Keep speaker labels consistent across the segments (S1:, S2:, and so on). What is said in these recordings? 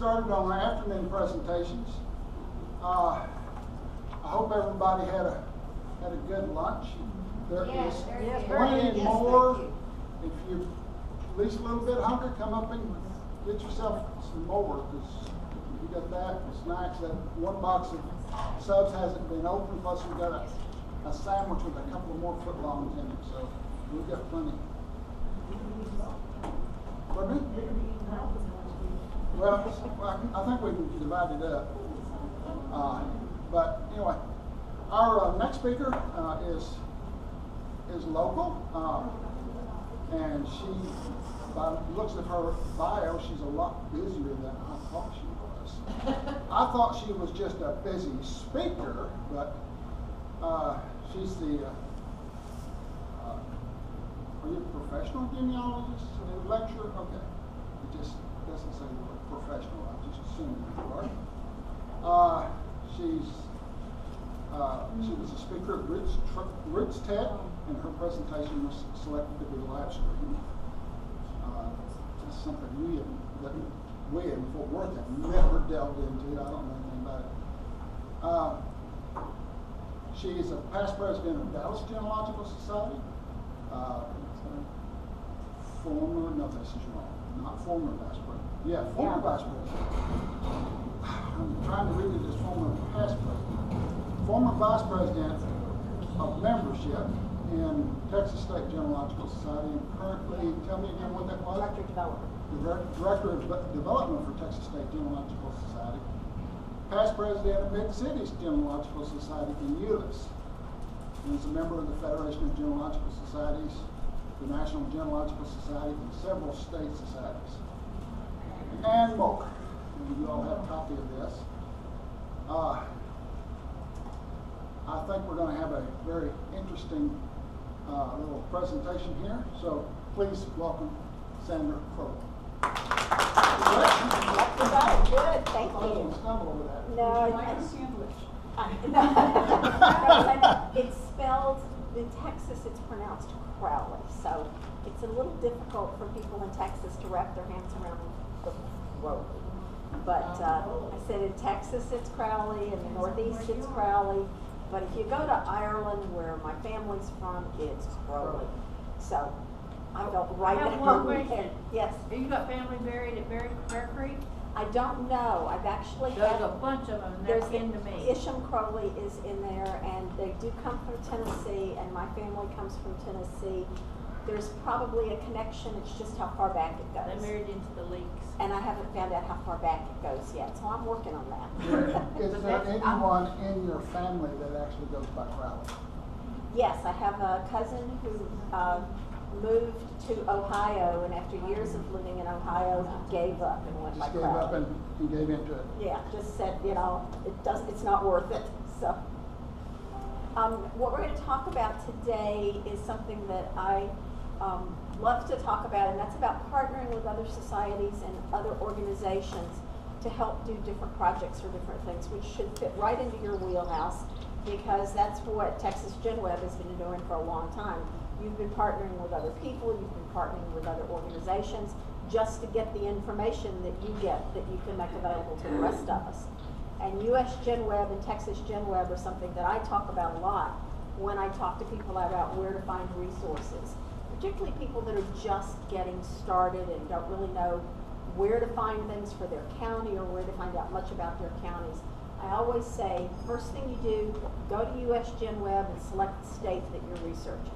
S1: started on our afternoon presentations. I hope everybody had a good lunch. There is plenty more. If you're at least a little bit hungry, come up and get yourself some more, because you got that, the snacks. That one box of subs hasn't been opened, plus we've got a sandwich with a couple of more footlongs in it, so we've got plenty. Pardon me? Well, I think we can divide it up. But anyway, our next speaker is local, and she, by the looks of her bio, she's a lot busier than I thought she was. I thought she was just a busy speaker, but she's the are you a professional genealogist? A lecturer? Okay. It just doesn't say the word professional. I just assumed you are. She was a speaker at Roots Tech, and her presentation was selected to be live streamed. That's something we in Fort Worth have never delved into. I don't know anything about it. She is a past president of Dallas Genealogical Society. This is wrong. Not former vice president. Yeah, former vice president. I'm trying to read it as former past president. Former vice president of membership in Texas State Genealogical Society, and currently, tell me again what that was?
S2: Director of Development.
S1: Director of Development for Texas State Genealogical Society. Past president of Mid-Cities Genealogical Society in Euless. And is a member of the Federation of Genealogical Societies, the National Genealogical Society, and several state societies. And more. And you all have a copy of this. I think we're going to have a very interesting little presentation here. So please welcome Sandra Crowley.
S2: Good, thank you.
S1: I didn't stumble over that.
S2: No, it's spelled in Texas. It's pronounced Crowley, so it's a little difficult for people in Texas to wrap their hands around the Crowley. But I said in Texas it's Crowley, in the Northeast it's Crowley. But if you go to Ireland, where my family's from, it's Crowley. So I felt right at home there. Yes.
S3: Have you got family buried at Bear Creek?
S2: I don't know. I've actually
S3: There's a bunch of them. They're kin to me.
S2: Isham Crowley is in there, and they do come from Tennessee, and my family comes from Tennessee. There's probably a connection. It's just how far back it goes.
S3: They married into the Leaks.
S2: And I haven't found out how far back it goes yet, so I'm working on that.
S1: Is there anyone in your family that actually goes by Crowley?
S2: Yes, I have a cousin who moved to Ohio, and after years of living in Ohio, he gave up and went by Crowley.
S1: Just gave up and he gave into it.
S2: Yeah, just said, it's not worth it. So, what we're going to talk about today is something that I love to talk about, and that's about partnering with other societies and other organizations to help do different projects or different things, which should fit right into your wheelhouse, because that's what TXGenWeb has been doing for a long time. You've been partnering with other people, you've been partnering with other organizations, just to get the information that you get that you can make available to the rest of us. And USGenWeb and TXGenWeb are something that I talk about a lot when I talk to people about where to find resources, particularly people that are just getting started and don't really know where to find things for their county or where to find out much about their counties. I always say, first thing you do, go to USGenWeb and select the state that you're researching.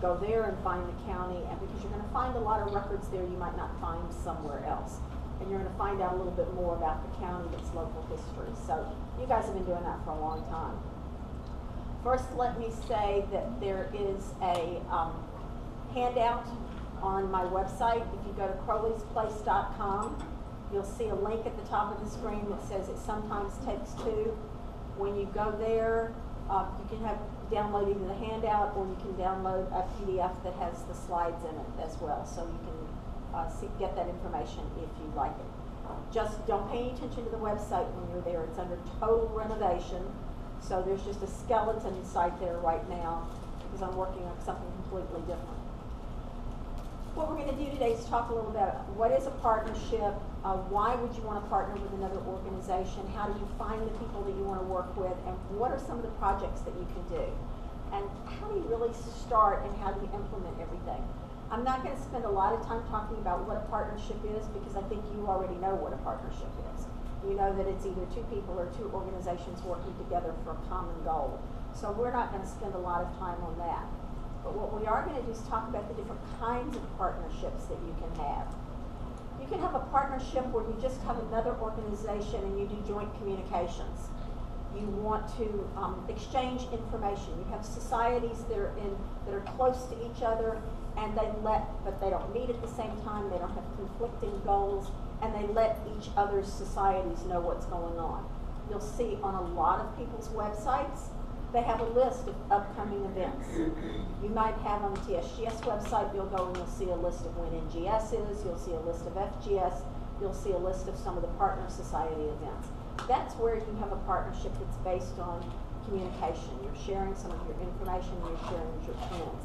S2: Go there and find the county, and because you're going to find a lot of records there you might not find somewhere else. And you're going to find out a little bit more about the county, its local history. So you guys have been doing that for a long time. First, let me say that there is a handout on my website. If you go to crowleysplace.com, you'll see a link at the top of the screen that says it sometimes takes two. When you go there, you can have download either the handout, or you can download a PDF that has the slides in it as well, so you can get that information if you like it. Just don't pay any attention to the website when you're there. It's under total renovation, so there's just a skeleton site there right now because I'm working on something completely different. What we're going to do today is talk a little about what is a partnership, Why would you want to partner with another organization? How do you find the people that you want to work with? And what are some of the projects that you can do? And how do you really start and how do you implement everything? I'm not going to spend a lot of time talking about what a partnership is because I think you already know what a partnership is. You know that it's either two people or two organizations working together for a common goal. So we're not going to spend a lot of time on that. But what we are going to do is talk about the different kinds of partnerships that you can have. You can have a partnership where you just have another organization and you do joint communications. You want to exchange information. You have societies that are close to each other, and but they don't meet at the same time. They don't have conflicting goals, and they let each other's societies know what's going on. You'll see on a lot of people's websites, they have a list of upcoming events. You might have on the TXGS website, you'll go and you'll see a list of when NGS is, you'll see a list of FGS, you'll see a list of some of the partner society events. That's where you have a partnership that's based on communication. You're sharing some of your information, you're sharing with your friends.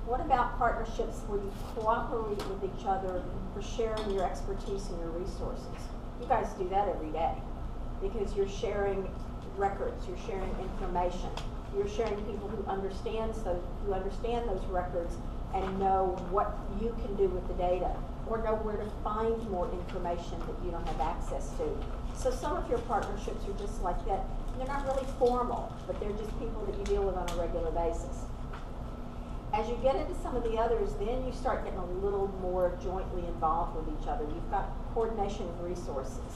S2: What about partnerships where you cooperate with each other for sharing your expertise and your resources? You guys do that every day because you're sharing records, you're sharing information, you're sharing people who understand those records and know what you can do with the data or know where to find more information that you don't have access to. So some of your partnerships are just like that. They're not really formal, but they're just people that you deal with on a regular basis. As you get into some of the others, then you start getting a little more jointly involved with each other. You've got coordination of resources.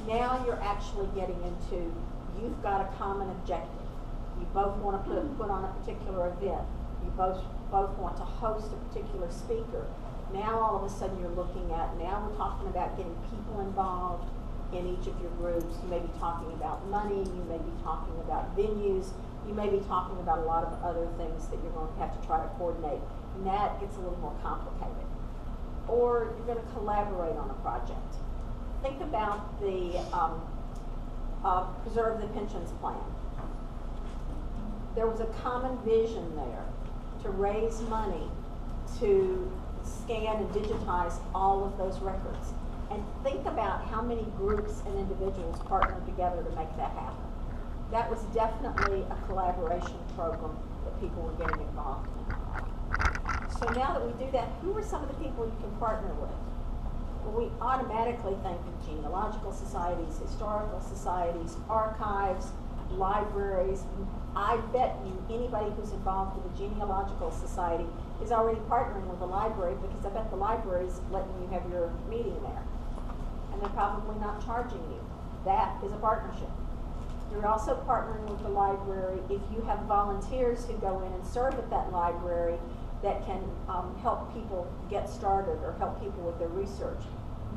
S2: Now you're actually getting into, you've got a common objective. You both want to put on a particular event. You both want to host a particular speaker. Now all of a sudden you're looking at, now we're talking about getting people involved in each of your groups. You may be talking about money, you may be talking about venues, you may be talking about a lot of other things that you're going to have to try to coordinate. And that gets a little more complicated. Or you're going to collaborate on a project. Think about the Preserve the Pensions Plan. There was a common vision there to raise money to scan and digitize all of those records. And think about how many groups and individuals partnered together to make that happen. That was definitely a collaboration program that people were getting involved in. So now that we do that, who are some of the people you can partner with? Well, we automatically think of genealogical societies, historical societies, archives, libraries. I bet you anybody who's involved with the Genealogical Society is already partnering with the library because I bet the library is letting you have your meeting there. And they're probably not charging you. That is a partnership. You're also partnering with the library if you have volunteers who go in and serve at that library that can help people get started or help people with their research.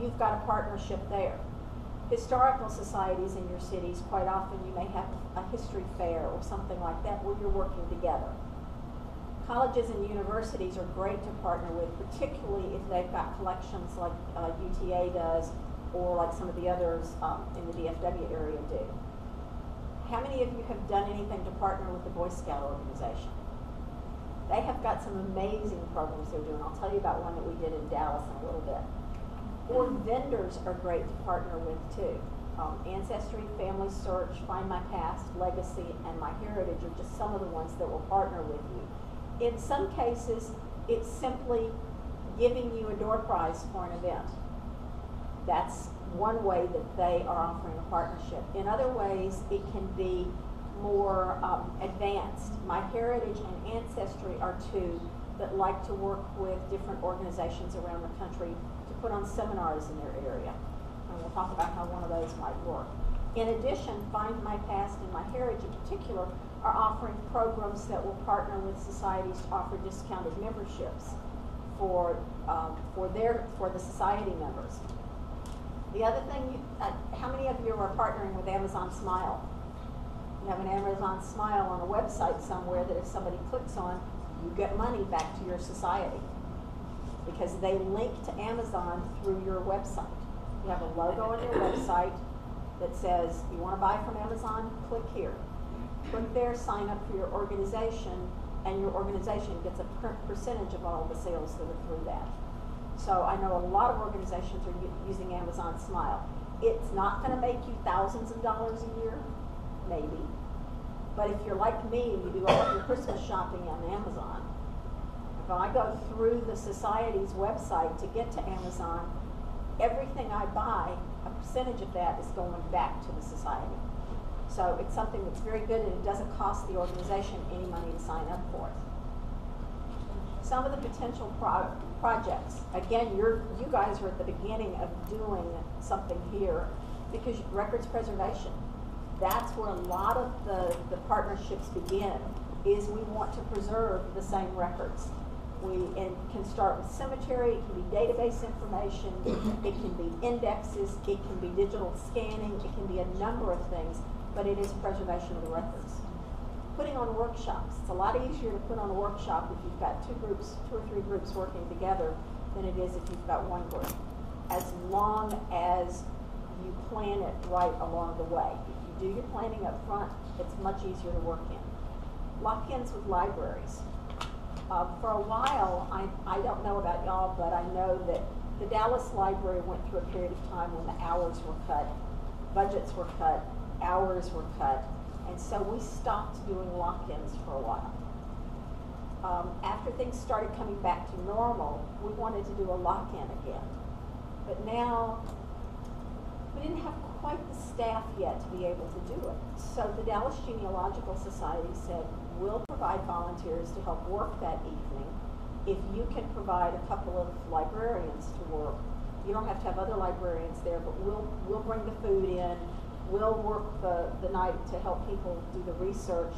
S2: You've got a partnership there. Historical societies in your cities, quite often you may have a history fair or something like that where you're working together. Colleges and universities are great to partner with, particularly if they've got collections like UTA does or like some of the others in the DFW area do. How many of you have done anything to partner with the Boy Scout organization? They have got some amazing programs they're doing. I'll tell you about one that we did in Dallas in a little bit. Or vendors are great to partner with too. Ancestry, Family Search, Find My Past, Legacy, and My Heritage are just some of the ones that will partner with you. In some cases, it's simply giving you a door prize for an event. That's one way that they are offering a partnership. In other ways, it can be more advanced. My Heritage and Ancestry are two that like to work with different organizations around the country to put on seminars in their area. And we'll talk about how one of those might work. In addition, Find My Past and My Heritage in particular are offering programs that will partner with societies to offer discounted memberships for the society members. The other thing, how many of you are partnering with Amazon Smile? You have an Amazon Smile on a website somewhere that if somebody clicks on, you get money back to your society because they link to Amazon through your website. You have a logo on your website that says, you want to buy from Amazon? Click here. Click there, sign up for your organization, and your organization gets a percentage of all the sales that are through that. So I know a lot of organizations are using Amazon Smile. It's not going to make you thousands of dollars a year, maybe. But if you're like me and you do all of your Christmas shopping on Amazon, if I go through the society's website to get to Amazon, everything I buy, a percentage of that is going back to the society. So it's something that's very good, and it doesn't cost the organization any money to sign up for it. Some of the potential projects, again, you guys are at the beginning of doing something here, because records preservation, that's where a lot of the partnerships begin, is we want to preserve the same records. We can start with cemetery, it can be database information, it can be indexes, it can be digital scanning, it can be a number of things, but it is preservation of the records. Putting on workshops. It's a lot easier to put on a workshop if you've got two or three groups working together than it is if you've got one group. As long as you plan it right along the way. If you do your planning up front, it's much easier to work in. Lock-ins with libraries. For a while, I don't know about y'all, but I know that the Dallas Library went through a period of time when the hours were cut, budgets were cut, hours were cut, and so we stopped doing lock-ins for a while. After things started coming back to normal, we wanted to do a lock-in again. But now, we didn't have quite the staff yet to be able to do it. So the Dallas Genealogical Society said, we'll provide volunteers to help work that evening. If you can provide a couple of librarians to work, you don't have to have other librarians there, but we'll bring the food in, we'll work the night to help people do the research.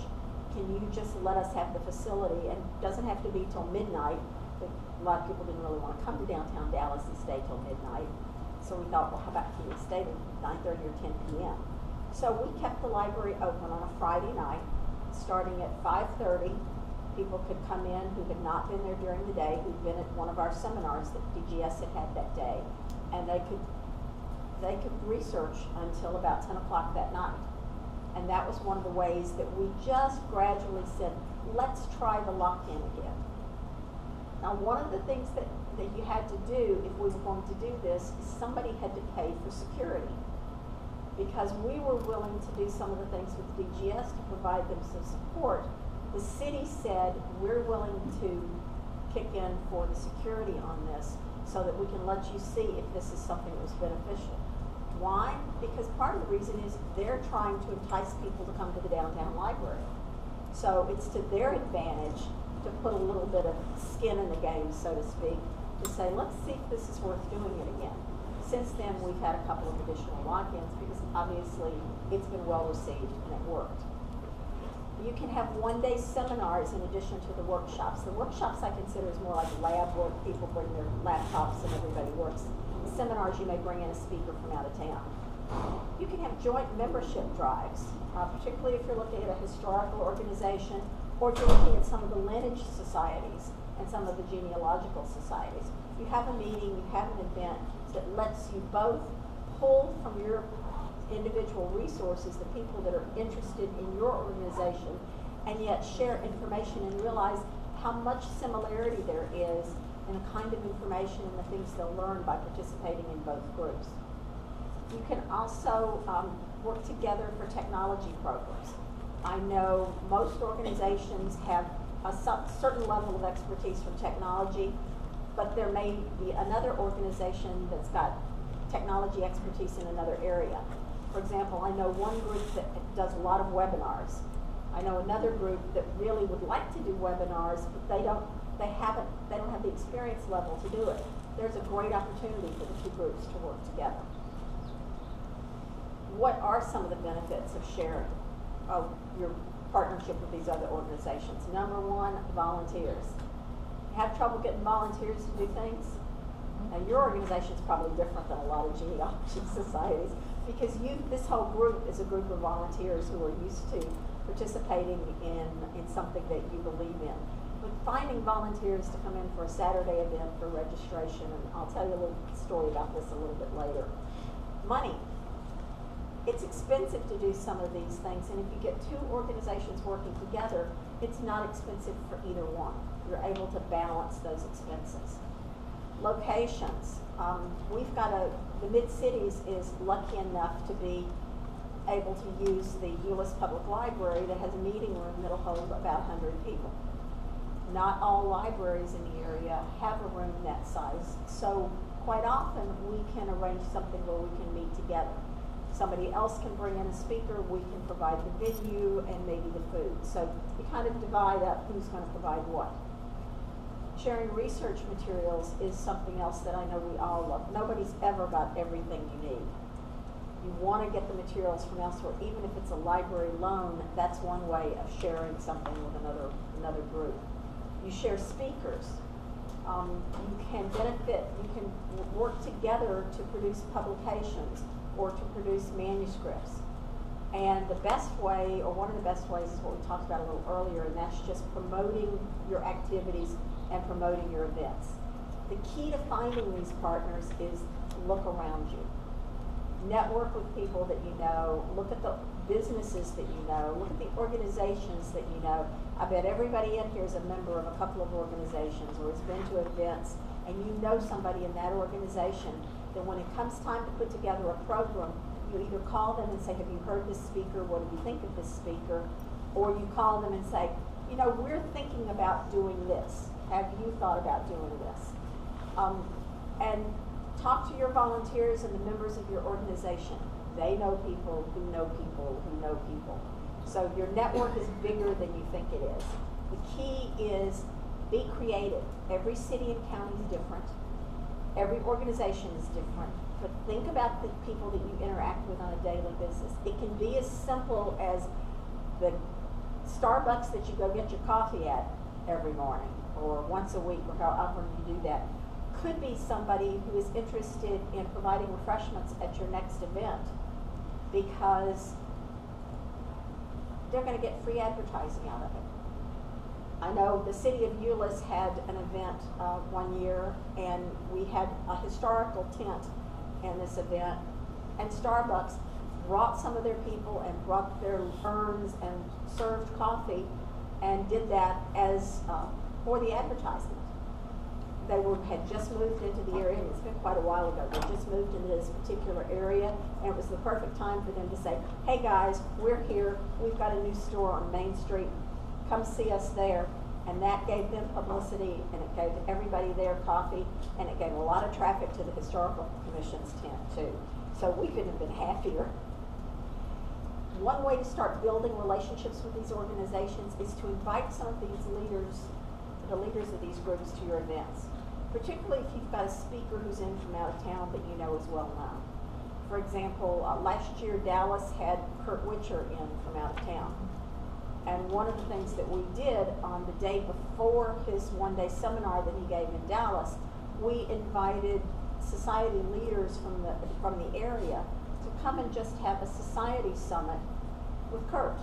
S2: Can you just let us have the facility? And it doesn't have to be till midnight. A lot of people didn't really want to come to downtown Dallas and stay till midnight. So we thought, well, how about can you stay till 9:30 or 10 p.m.? So we kept the library open on a Friday night, starting at 5:30. People could come in who had not been there during the day, who'd been at one of our seminars that DGS had that day, and they could research until about 10 o'clock that night. And that was one of the ways that we just gradually said, let's try the lock-in again. Now, one of the things that you had to do if we were going to do this is somebody had to pay for security. Because we were willing to do some of the things with DGS to provide them some support, the city said, we're willing to kick in for the security on this so that we can let you see if this is something that was beneficial. Why? Because part of the reason is they're trying to entice people to come to the downtown library. So it's to their advantage to put a little bit of skin in the game, so to speak, to say, let's see if this is worth doing it again. Since then, we've had a couple of additional lock-ins because obviously it's been well received and it worked. You can have one-day seminars in addition to the workshops. The workshops I consider is more like lab work. People bring their laptops and everybody works. The seminars, you may bring in a speaker from out of town. You can have joint membership drives, particularly if you're looking at a historical organization or if you're looking at some of the lineage societies and some of the genealogical societies. You have a meeting, you have an event that lets you both pull from your individual resources the people that are interested in your organization and yet share information and realize how much similarity there is in the kind of information and the things they'll learn by participating in both groups. You can also work together for technology programs. I know most organizations have a certain level of expertise from technology, but there may be another organization that's got technology expertise in another area. For example, I know one group that does a lot of webinars. I know another group that really would like to do webinars, but they don't have the experience level to do it. There's a great opportunity for the two groups to work together. What are some of the benefits of sharing your partnership with these other organizations? Number one, volunteers. Have trouble getting volunteers to do things? Now, your organization is probably different than a lot of genealogy societies because this whole group is a group of volunteers who are used to participating in something that you believe in. But finding volunteers to come in for a Saturday event for registration, and I'll tell you a little story about this a little bit later. Money. It's expensive to do some of these things, and if you get two organizations working together, it's not expensive for either one. You're able to balance those expenses. Locations. We've got the Mid-Cities is lucky enough to be able to use the Euless Public Library that has a meeting room that'll hold about 100 people. Not all libraries in the area have a room that size, so quite often we can arrange something where we can meet together. Somebody else can bring in a speaker, we can provide the venue and maybe the food. So we kind of divide up who's going to provide what. Sharing research materials is something else that I know we all love. Nobody's ever got everything you need. You want to get the materials from elsewhere, even if it's a library loan. That's one way of sharing something with another group. You share speakers. You can benefit. You can work together to produce publications or to produce manuscripts. And the best way, or one of the best ways, is what we talked about a little earlier, and that's just promoting your activities and promoting your events. The key to finding these partners is look around you. Network with people that you know, look at the businesses that you know, look at the organizations that you know. I bet everybody in here is a member of a couple of organizations or has been to events, and you know somebody in that organization that when it comes time to put together a program, you either call them and say, have you heard this speaker? What do you think of this speaker? Or you call them and say, you know, we're thinking about doing this. Have you thought about doing this? And talk to your volunteers and the members of your organization. They know people who know people who know people. So your network is bigger than you think it is. The key is be creative. Every city and county is different. Every organization is different. But think about the people that you interact with on a daily basis. It can be as simple as the Starbucks that you go get your coffee at every morning or once a week or however you do that. Could be somebody who is interested in providing refreshments at your next event because they're going to get free advertising out of it. I know the city of Euless had an event one year, and we had a historical tent in this event, and Starbucks brought some of their people and brought their urns and served coffee and did that as for the advertisement. They had just moved into the area, and it's been quite a while ago. They just moved into this particular area, and it was the perfect time for them to say, hey guys, we're here. We've got a new store on Main Street. Come see us there. And that gave them publicity, and it gave everybody there coffee, and it gave a lot of traffic to the Historical Commission's tent too. So we couldn't have been happier. One way to start building relationships with these organizations is to invite some of these leaders, the leaders of these groups, to your events. Particularly if you've got a speaker who's in from out of town that you know is well known. For example, last year Dallas had Kurt Witcher in from out of town. And one of the things that we did on the day before his one-day seminar that he gave in Dallas, we invited society leaders from the area to come and just have a society summit with Kurt.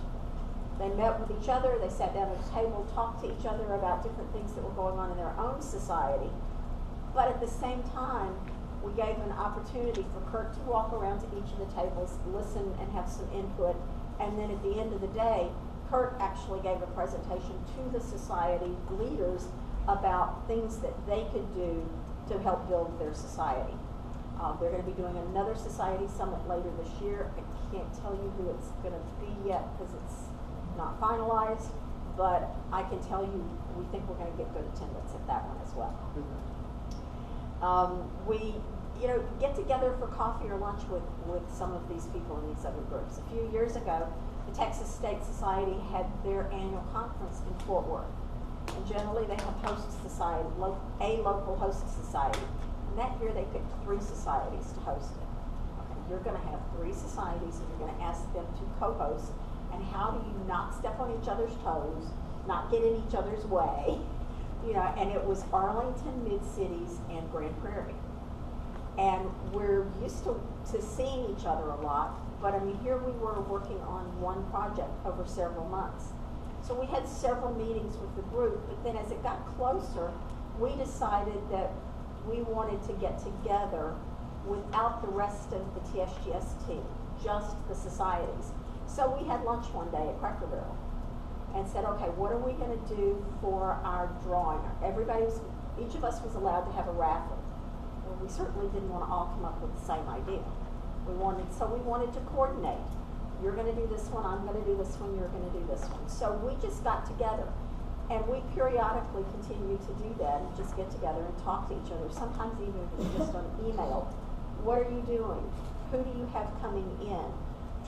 S2: They met with each other, they sat down at a table, talked to each other about different things that were going on in their own society. But at the same time, we gave an opportunity for Kurt to walk around to each of the tables, listen and have some input, and then at the end of the day, Kurt actually gave a presentation to the society leaders about things that they could do to help build their society. They're going to be doing another society summit later this year. I can't tell you who it's going to be yet because it's not finalized, but I can tell you we think we're going to get good attendance at that one as well. We get together for coffee or lunch with some of these people in these other groups. A few years ago, the Texas State Society had their annual conference in Fort Worth. And generally they have host society, a local host society. And that year they picked 3 societies to host it. Okay, you're going to have 3 societies and you're going to ask them to co-host. And how do you not step on each other's toes, not get in each other's way? And it was Arlington, Mid-Cities, and Grand Prairie. And we're used to seeing each other a lot. But I mean, here we were working on one project over several months. So we had several meetings with the group, but then as it got closer, we decided that we wanted to get together without the rest of the TSGS team, just the societies. So we had lunch one day at Cracker Barrel and said, okay, what are we going to do for our drawing? Each of us was allowed to have a raffle. Well, we certainly didn't want to all come up with the same idea. We wanted to coordinate. You're going to do this one, I'm going to do this one, you're going to do this one. So we just got together, and we periodically continue to do that and just get together and talk to each other, sometimes even if it's just on email. What are you doing? Who do you have coming in?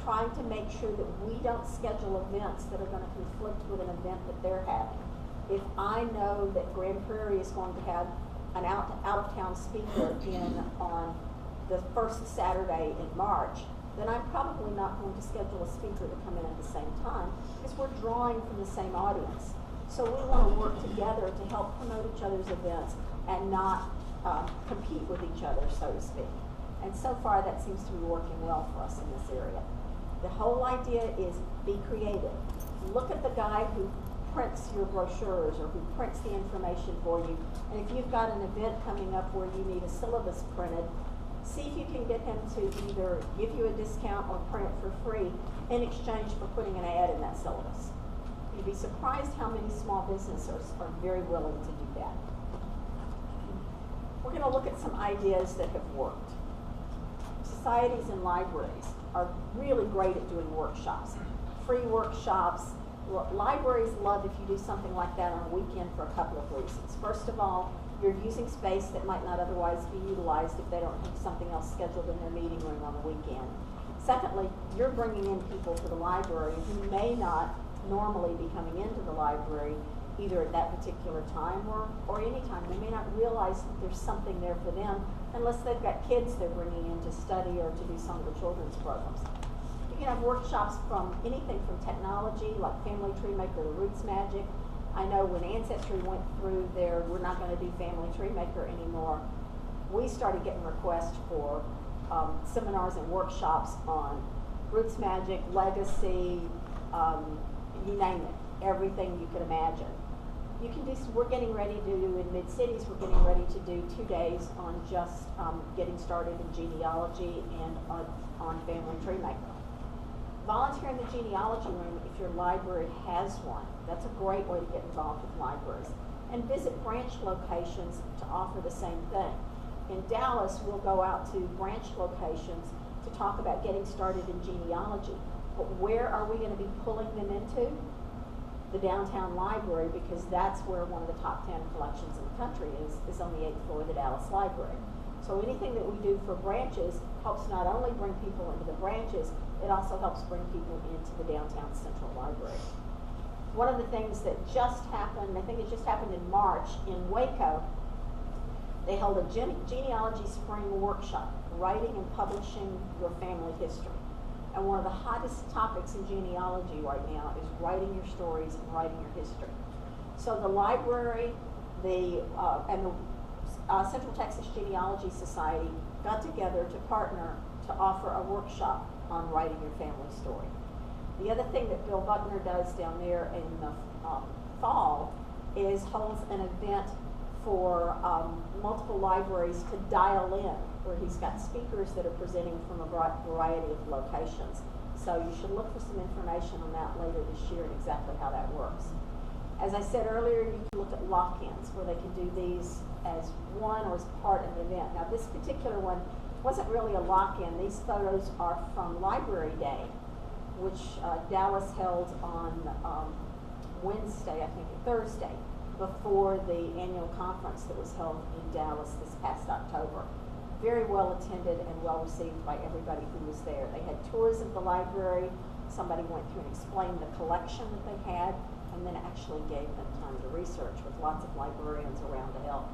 S2: Trying to make sure that we don't schedule events that are going to conflict with an event that they're having. If I know that Grand Prairie is going to have an out-of-town speaker in on the first Saturday in March, then I'm probably not going to schedule a speaker to come in at the same time because we're drawing from the same audience. So we want to work together to help promote each other's events and not compete with each other, so to speak. And so far that seems to be working well for us in this area. The whole idea is be creative. Look at the guy who prints your brochures or who prints the information for you. And if you've got an event coming up where you need a syllabus printed, see if you can get him to either give you a discount or print it for free in exchange for putting an ad in that syllabus. You'd be surprised how many small businesses are very willing to do that. We're going to look at some ideas that have worked. Societies and libraries are really great at doing workshops, free workshops. Libraries love if you do something like that on a weekend for a couple of reasons. First of all, you're using space that might not otherwise be utilized if they don't have something else scheduled in their meeting room on the weekend. Secondly, you're bringing in people to the library who may not normally be coming into the library either at that particular time or any time. They may not realize that there's something there for them unless they've got kids they're bringing in to study or to do some of the children's programs. You can have workshops from anything from technology, like Family Tree Maker to Roots Magic. I know when Ancestry went through their, we're not going to do Family Tree Maker anymore, we started getting requests for seminars and workshops on Roots Magic, Legacy, you name it, everything you could imagine. You can do, we're getting ready to do, in Mid-Cities, we're getting ready to do 2 days on just getting started in genealogy and on Family Tree Maker. Volunteer in the genealogy room if your library has one. That's a great way to get involved with libraries. And visit branch locations to offer the same thing. In Dallas, we'll go out to branch locations to talk about getting started in genealogy. But where are we going to be pulling them into? The downtown library, because that's where one of the top 10 collections in the country is on the 8th floor of the Dallas Library. So anything that we do for branches helps not only bring people into the branches, it also helps bring people into the downtown central library. One of the things that just happened, I think it just happened in March in Waco, they held a genealogy spring workshop, writing and publishing your family history. And one of the hottest topics in genealogy right now is writing your stories and writing your history. So the library, and the Central Texas Genealogy Society got together to partner to offer a workshop on writing your family story. The other thing that Bill Buckner does down there in the fall is holds an event for multiple libraries to dial in, where he's got speakers that are presenting from a variety of locations. So you should look for some information on that later this year and exactly how that works. As I said earlier, you can look at lock-ins where they can do these as one or as part of an event. Now this particular one wasn't really a lock-in. These photos are from Library Day, which Dallas held on Wednesday, I think, Thursday, before the annual conference that was held in Dallas this past October. Very well attended and well received by everybody who was there. They had tours of the library. Somebody went through and explained the collection that they had, and then actually gave them time to research with lots of librarians around to help.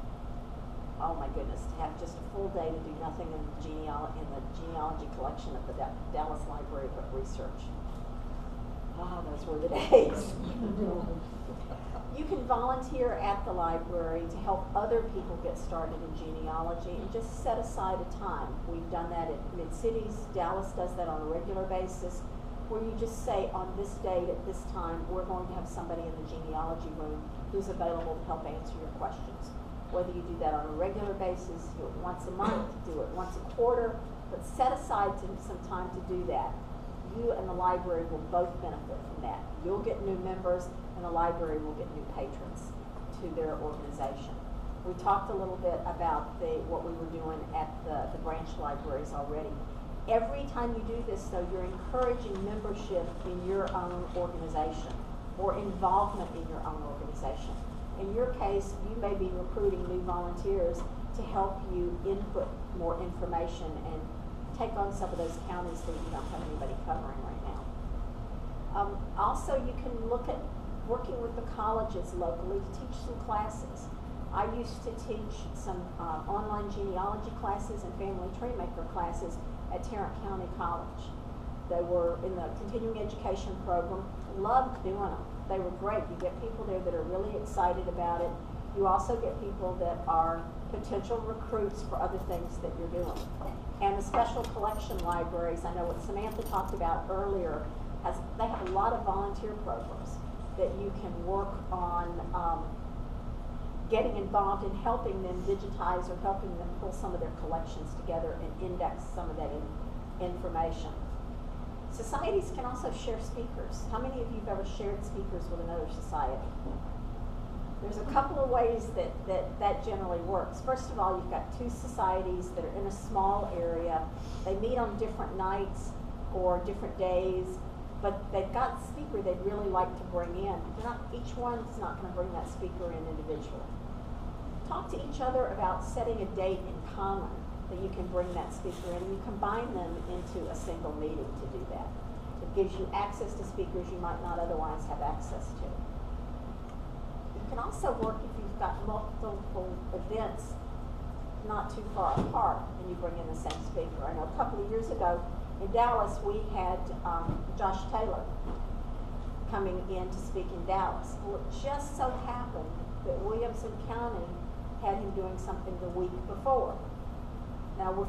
S2: Oh my goodness, to have just a full day to do nothing in the genealogy collection at the Dallas Library but research. Oh, those were the days. You can volunteer at the library to help other people get started in genealogy and just set aside a time. We've done that at Mid-Cities. Dallas does that on a regular basis, where you just say on this date at this time, we're going to have somebody in the genealogy room who's available to help answer your questions. Whether you do that on a regular basis, do it once a month, do it once a quarter, but set aside some time to do that. You and the library will both benefit from that. You'll get new members, and the library will get new patrons to their organization. We talked a little bit about what we were doing at the branch libraries already. Every time you do this, though, you're encouraging membership in your own organization or involvement in your own organization. In your case, you may be recruiting new volunteers to help you input more information and take on some of those counties that you don't have anybody covering right now. Also, you can look at working with the colleges locally to teach some classes. I used to teach some online genealogy classes and family tree maker classes at Tarrant County College. They were in the continuing education program. Loved doing them. They were great. You get people there that are really excited about it. You also get people that are potential recruits for other things that you're doing. And the special collection libraries, I know what Samantha talked about earlier, they have a lot of volunteer programs that you can work on getting involved in helping them digitize or helping them pull some of their collections together and index some of that information. Societies can also share speakers. How many of you have ever shared speakers with another society? There's a couple of ways that generally works. First of all, you've got two societies that are in a small area. They meet on different nights or different days, but they've got a speaker they'd really like to bring in. Each one's not going to bring that speaker in individually. Talk to each other about setting a date in common that you can bring that speaker in. You combine them into a single meeting to do that. It gives you access to speakers you might not otherwise have access to. You can also work if you've got multiple events not too far apart and you bring in the same speaker. I know a couple of years ago in Dallas we had Josh Taylor coming in to speak in Dallas. Well, it just so happened that Williamson County had him doing something the week before. Now we're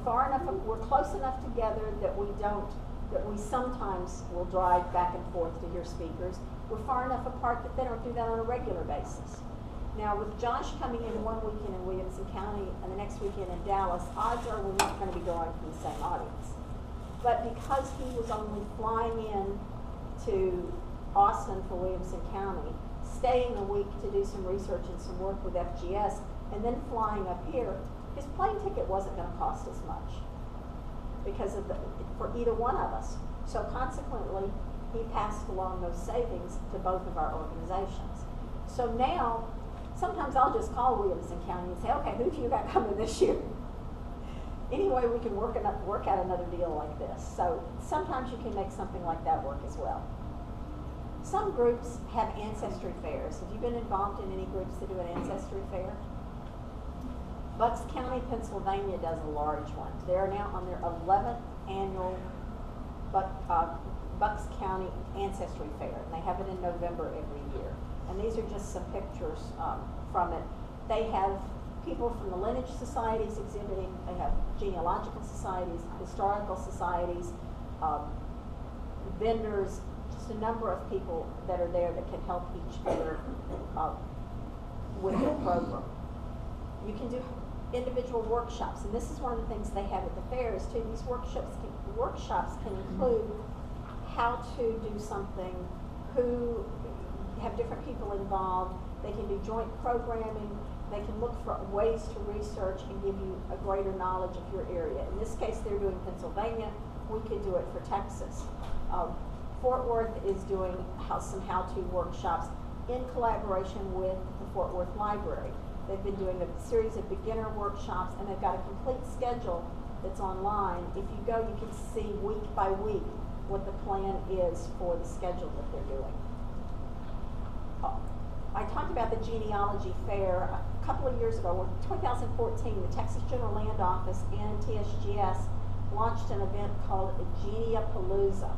S2: close enough together that we sometimes will drive back and forth to hear speakers. We're far enough apart that they don't do that on a regular basis. Now with Josh coming in one weekend in Williamson County and the next weekend in Dallas, odds are we're not going to be drawing from the same audience. But because he was only flying in to Austin for Williamson County, staying a week to do some research and some work with FGS, and then flying up here, his plane ticket wasn't going to cost as much because of for either one of us. So consequently, he passed along those savings to both of our organizations. So now, sometimes I'll just call Williamson County and say, okay, who do you got coming this year? Anyway, we can work out another deal like this. So sometimes you can make something like that work as well. Some groups have ancestry fairs. Have you been involved in any groups that do an ancestry fair? Bucks County, Pennsylvania does a large one. They're now on their 11th annual Bucks County Ancestry Fair, and they have it in November every year. And these are just some pictures from it. They have people from the lineage societies exhibiting. They have genealogical societies, historical societies, vendors, just a number of people that are there that can help each other with their program. You can do individual workshops, and this is one of the things they have at the fairs too. These workshops can include how to do something, who have different people involved. They can do joint programming. They can look for ways to research and give you a greater knowledge of your area. In this case, they're doing Pennsylvania. We could do it for Texas. Fort Worth is doing some how-to workshops in collaboration with the Fort Worth Library. They've been doing a series of beginner workshops, and they've got a complete schedule that's online. If you go, you can see week by week what the plan is for the schedule that they're doing. I talked about the genealogy fair a couple of years ago. In 2014, the Texas General Land Office and TXGS launched an event called Geneapalooza.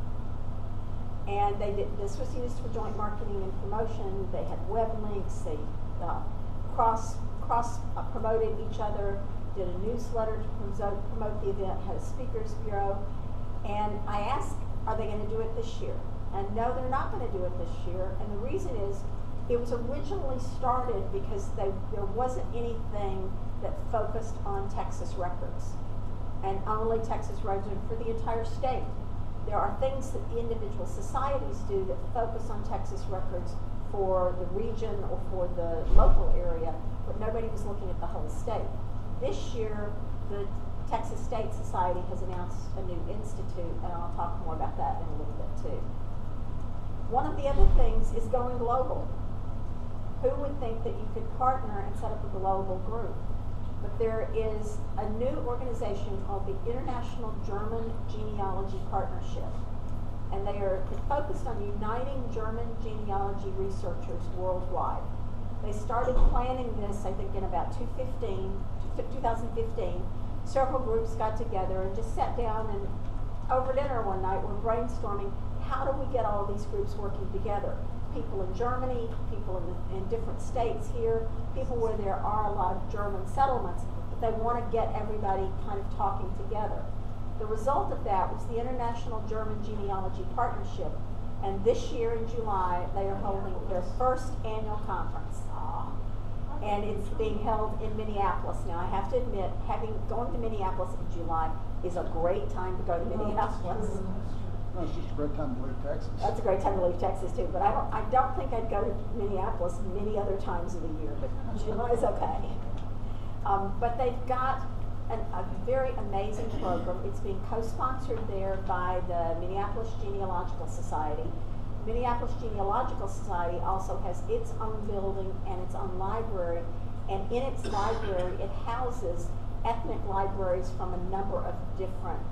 S2: And this was used for joint marketing and promotion. They had web links. They cross-promoted each other, did a newsletter to promote the event, had a speakers bureau. And I asked, are they going to do it this year? And no, they're not going to do it this year. And the reason is, it was originally started because there wasn't anything that focused on Texas records, and only Texas records for the entire state. There are things that the individual societies do that focus on Texas records for the region or for the local area, but nobody was looking at the whole state. This year, the Texas State Society has announced a new institute, and I'll talk more about that in a little bit too. One of the other things is going global. Who would think that you could partner and set up a global group? But there is a new organization called the International German Genealogy Partnership, and they are focused on uniting German genealogy researchers worldwide. They started planning this, I think, in about 2015. Several groups got together and just sat down and over dinner one night were brainstorming, how do we get all these groups working together? People in Germany, people in different states here, people where there are a lot of German settlements, but they want to get everybody kind of talking together. The result of that was the International German Genealogy Partnership, and this year in July they are holding their first annual conference. And it's being held in Minneapolis. Now I have to admit, going to Minneapolis in July is a great time to go to Minneapolis.
S1: No, it's just a great time to leave Texas.
S2: That's a great time to leave Texas too, but I don't think I'd go to Minneapolis many other times of the year, but July is okay. But they've got a very amazing program. It's being co-sponsored there by the Minneapolis Genealogical Society. Minneapolis Genealogical Society also has its own building and its own library, and in its library it houses ethnic libraries from a number of different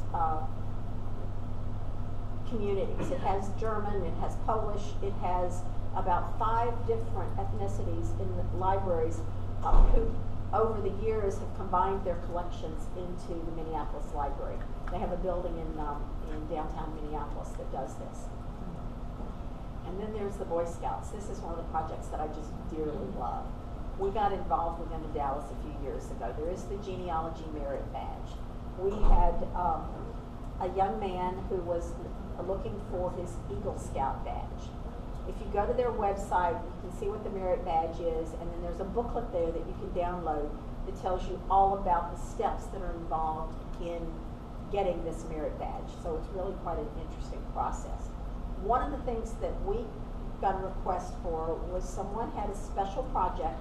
S2: communities. It has German, it has Polish, it has about 5 different ethnicities in the libraries who over the years have combined their collections into the Minneapolis Library. They have a building in downtown Minneapolis that does this. And then there's the Boy Scouts. This is one of the projects that I just dearly love. We got involved with them in Dallas a few years ago. There is the Genealogy Merit Badge. We had a young man who was looking for his Eagle Scout badge. If you go to their website, you can see what the merit badge is, and then there's a booklet there that you can download that tells you all about the steps that are involved in getting this merit badge. So it's really quite an interesting process. One of the things that we got a request for was someone had a special project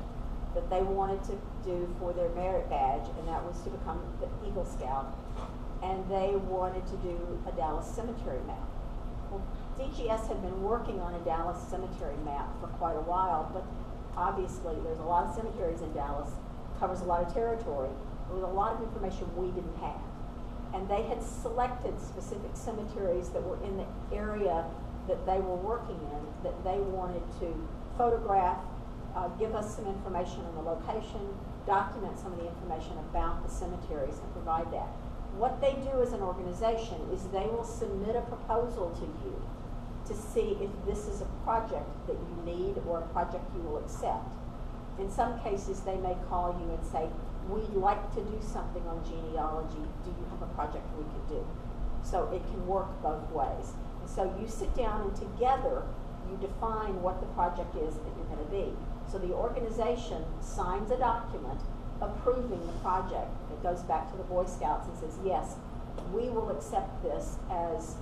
S2: that they wanted to do for their merit badge, and that was to become the Eagle Scout, and they wanted to do a Dallas cemetery map. Well, DGS had been working on a Dallas cemetery map for quite a while, but obviously there's a lot of cemeteries in Dallas, covers a lot of territory. There was a lot of information we didn't have. And they had selected specific cemeteries that were in the area that they were working in, that they wanted to photograph, give us some information on the location, document some of the information about the cemeteries and provide that. What they do as an organization is they will submit a proposal to you to see if this is a project that you need or a project you will accept. In some cases, they may call you and say, we'd like to do something on genealogy. Do you have a project we could do? So it can work both ways. And so you sit down and together you define what the project is that you're going to be. So the organization signs a document approving the project. It goes back to the Boy Scouts and says, yes, we will accept this as,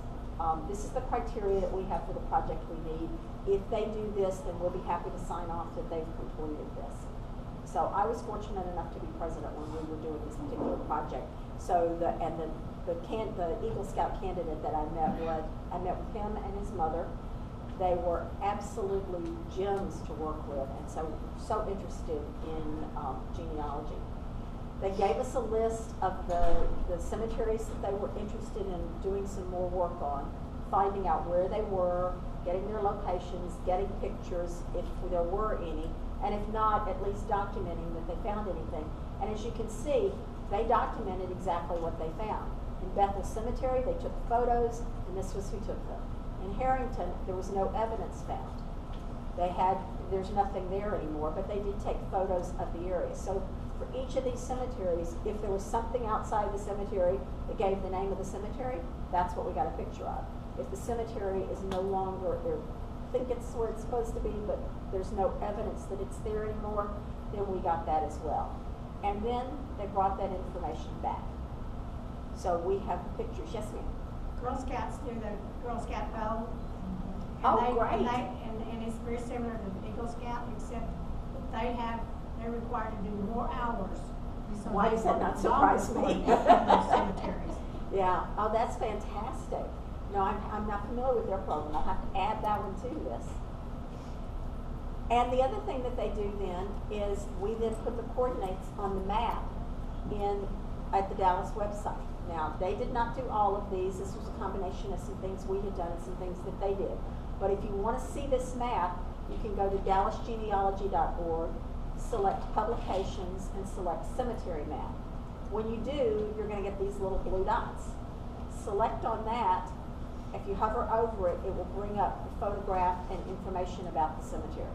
S2: this is the criteria that we have for the project we need. If they do this, then we'll be happy to sign off that they've completed this. So I was fortunate enough to be president when we were doing this particular project. So the Eagle Scout candidate that I met with him and his mother. They were absolutely gems to work with, and so interested in genealogy. They gave us a list of the cemeteries that they were interested in doing some more work on, finding out where they were, getting their locations, getting pictures if there were any, and if not, at least documenting that they found anything. And as you can see, they documented exactly what they found. In Bethel Cemetery, they took photos, and this was who took them. In Harrington, there was no evidence found. There's nothing there anymore, but they did take photos of the area. So for each of these cemeteries, if there was something outside the cemetery that gave the name of the cemetery, that's what we got a picture of. If the cemetery is no longer, they think it's where it's supposed to be, but there's no evidence that it's there anymore, then we got that as well. And then they brought that information back. So we have pictures. Yes, ma'am?
S4: Girl Scouts do the Girl Scout Bowl.
S2: Oh, great.
S4: And it's very similar to the Eagle Scout, except that they're required to do more hours. So
S2: Why
S4: they
S2: does that
S4: work
S2: not surprise
S4: longer
S2: me?
S4: for those cemeteries.
S2: Yeah, oh, that's fantastic. No, I'm not familiar with their program. I'll have to add that one to this. And the other thing that they do then is we then put the coordinates on the map at the Dallas website. Now, they did not do all of these. This was a combination of some things we had done and some things that they did. But if you want to see this map, you can go to dallasgenealogy.org, select publications, and select cemetery map. When you do, you're going to get these little blue dots. Select on that. If you hover over it, it will bring up the photograph and information about the cemetery.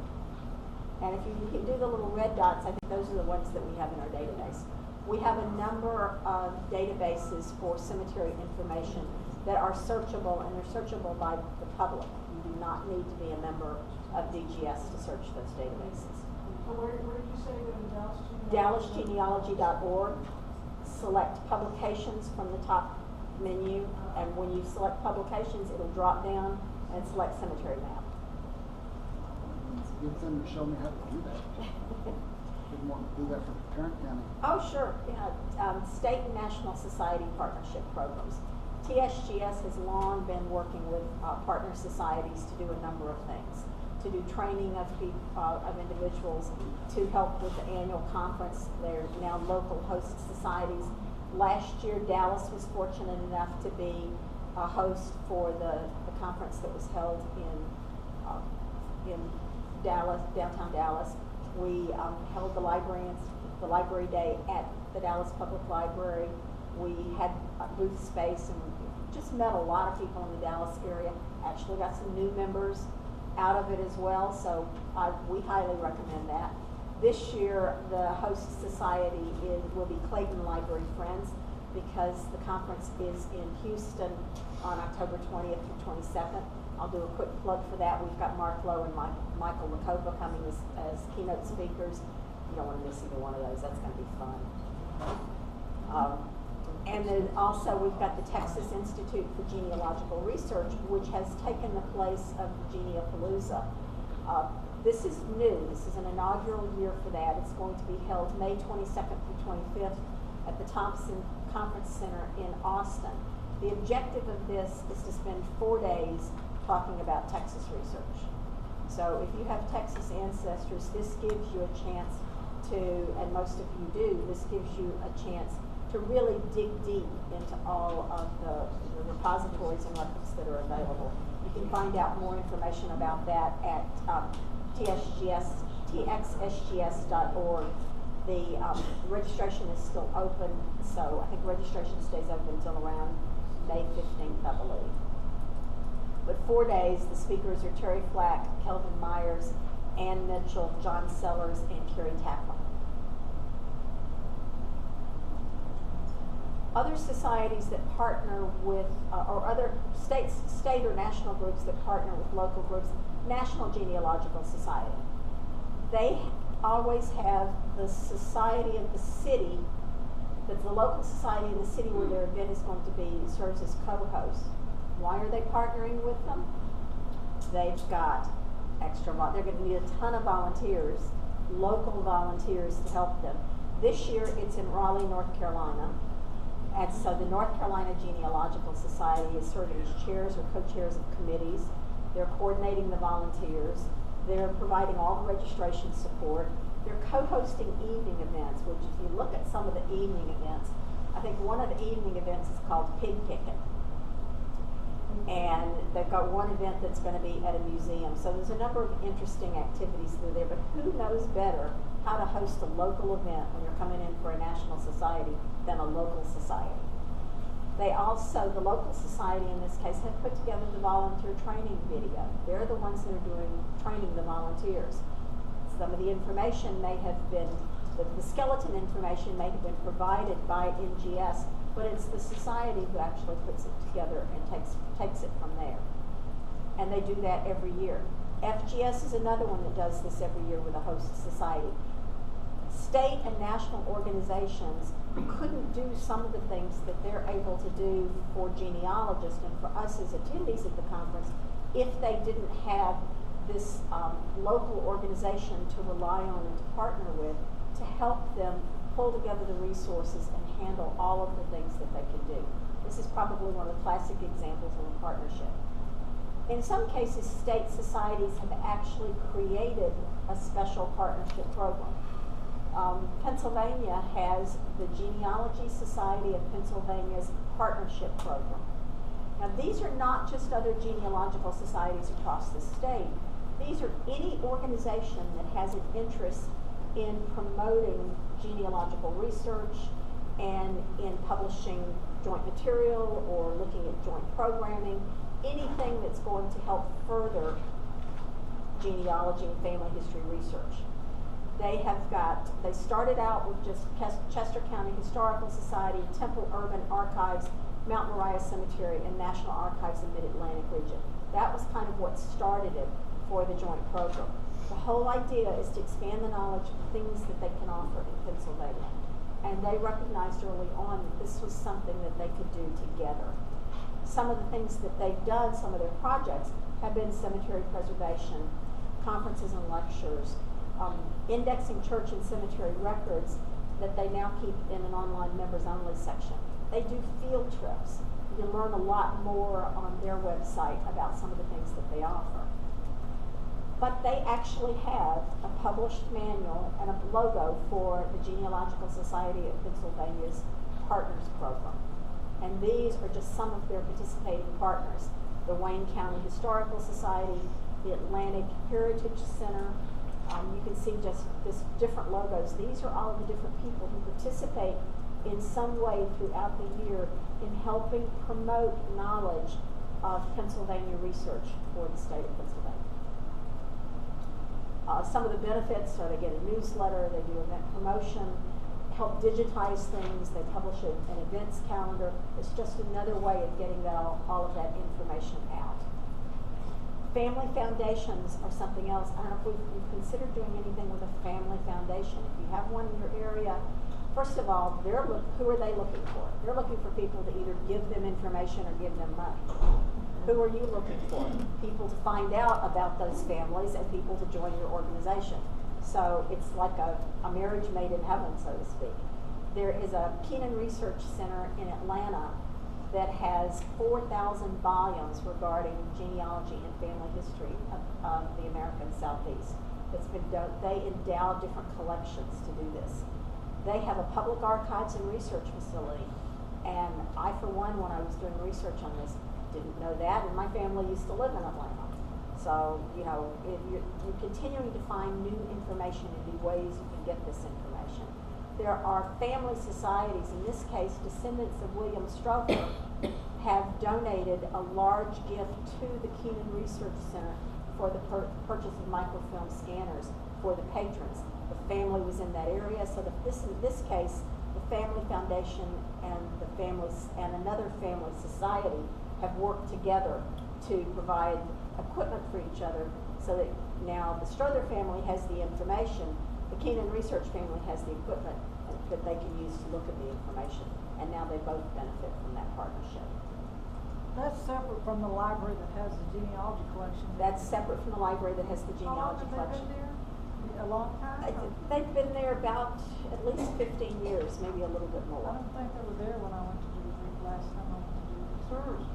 S2: And if you can do the little red dots, I think those are the ones that we have in our database. We have a number of databases for cemetery information that are searchable, and they're searchable by the public. You do not need to be a member of DGS to search those databases.
S5: Where did you say go to Dallas?
S2: dallasgenealogy.org. Select publications from the top menu, and when you select publications, it'll drop down and select cemetery map.
S1: Get them to show me how to do that. Didn't want to do that for Tarrant County.
S2: Oh, sure. Yeah. State and National Society partnership programs. TXGS has long been working with partner societies to do a number of things. To do training of individuals, to help with the annual conference. They're now local host societies. Last year, Dallas was fortunate enough to be a host for the conference that was held in Dallas, downtown Dallas. We held the library day at the Dallas Public Library. We had booth space and just met a lot of people in the Dallas area. Actually got some new members out of it as well, so we highly recommend that. This year, the host society will be Clayton Library Friends, because the conference is in Houston on October 20th through 22nd. I'll do a quick plug for that. We've got Mark Lowe and Michael Lacopa coming as keynote speakers. You don't want to miss either one of those. That's going to be fun. And then also we've got the Texas Institute for Genealogical Research, which has taken the place of Geneapalooza. This is new. This is an inaugural year for that. It's going to be held May 22nd through 25th at the Thompson Conference Center in Austin. The objective of this is to spend 4 days talking about Texas research. So if you have Texas ancestors, this gives you a chance to, and most of you do, this gives you a chance to really dig deep into all of the repositories and records that are available. You can find out more information about that at txsgs.org. The registration is still open, so I think registration stays open until around May 15th, I believe. But 4 days, the speakers are Terry Flack, Kelvin Myers, Ann Mitchell, John Sellers, and Kerry Taplin. Other societies that partner with, or other state or national groups that partner with local groups, National Genealogical Society. They always have the society of the city, that's the local society in the city where their event is going to be, serves as co-host. Why are they partnering with them? They've got they're going to need a ton of volunteers, local volunteers to help them. This year it's in Raleigh, North Carolina. And so the North Carolina Genealogical Society is serving as chairs or co-chairs of committees. They're coordinating the volunteers. They're providing all the registration support. They're co-hosting evening events, which if you look at some of the evening events, I think one of the evening events is called Pig Picking. And they've got one event that's going to be at a museum. So there's a number of interesting activities through there, but who knows better how to host a local event when you're coming in for a national society than a local society. They also, the local society in this case, have put together the volunteer training video. They're the ones that are training the volunteers. Some of the information may have been, the skeleton information may have been provided by NGS, but it's the society who actually puts it together and takes it from there. And they do that every year. FGS is another one that does this every year with a host society. State and national organizations couldn't do some of the things that they're able to do for genealogists and for us as attendees at the conference if they didn't have this local organization to rely on and to partner with to help them pull together the resources and handle all of the things that they can do. This is probably one of the classic examples of a partnership. In some cases, state societies have actually created a special partnership program. Pennsylvania has the Genealogy Society of Pennsylvania's partnership program. Now, these are not just other genealogical societies across the state. These are any organization that has an interest in promoting genealogical research and in publishing joint material or looking at joint programming, anything that's going to help further genealogy and family history research. They started out with just Chester County Historical Society, Temple Urban Archives, Mount Moriah Cemetery, and National Archives in Mid-Atlantic region. That was kind of what started it for the joint program. The whole idea is to expand the knowledge of things that they can offer in Pennsylvania. And they recognized early on that this was something that they could do together. Some of the things that they've done, some of their projects, have been cemetery preservation, conferences and lectures, indexing church and cemetery records that they now keep in an online members-only section. They do field trips. You can learn a lot more on their website about some of the things that they offer. But they actually have a published manual and a logo for the Genealogical Society of Pennsylvania's Partners Program. And these are just some of their participating partners. The Wayne County Historical Society, the Atlantic Heritage Center. You can see just this different logos. These are all of the different people who participate in some way throughout the year in helping promote knowledge of Pennsylvania research for the state of Pennsylvania. Some of the benefits are they get a newsletter, they do event promotion, help digitize things, they publish an events calendar. It's just another way of getting all of that information out. Family foundations are something else. I don't know if we've considered doing anything with a family foundation. If you have one in your area, first of all, who are they looking for? They're looking for people to either give them information or give them money. Who are you looking for? People to find out about those families and people to join your organization. So it's like a marriage made in heaven, so to speak. There is a Keenan Research Center in Atlanta that has 4,000 volumes regarding genealogy and family history of the American Southeast. They endow different collections to do this. They have a public archives and research facility. And I, for one, when I was doing research on this, didn't know that, and my family used to live in Atlanta. So, you're continuing to find new information and new ways you can get this information. There are family societies, in this case, descendants of William Stroker, have donated a large gift to the Keenan Research Center for the purchase of microfilm scanners for the patrons. The family was in that area, so in this case, the Family Foundation and another family society have worked together to provide equipment for each other, so that now the Strother family has the information, the Keenan Research family has the equipment that they can use to look at the information, and now they both benefit from that partnership.
S5: That's separate from the library that has the genealogy collection.
S2: That's separate from the library that has the genealogy collection.
S5: How long have they been there? A long time?
S2: They've been there about at least 15 years, maybe a little bit more.
S5: I don't think they were there when I went to do the last time I went to do the search.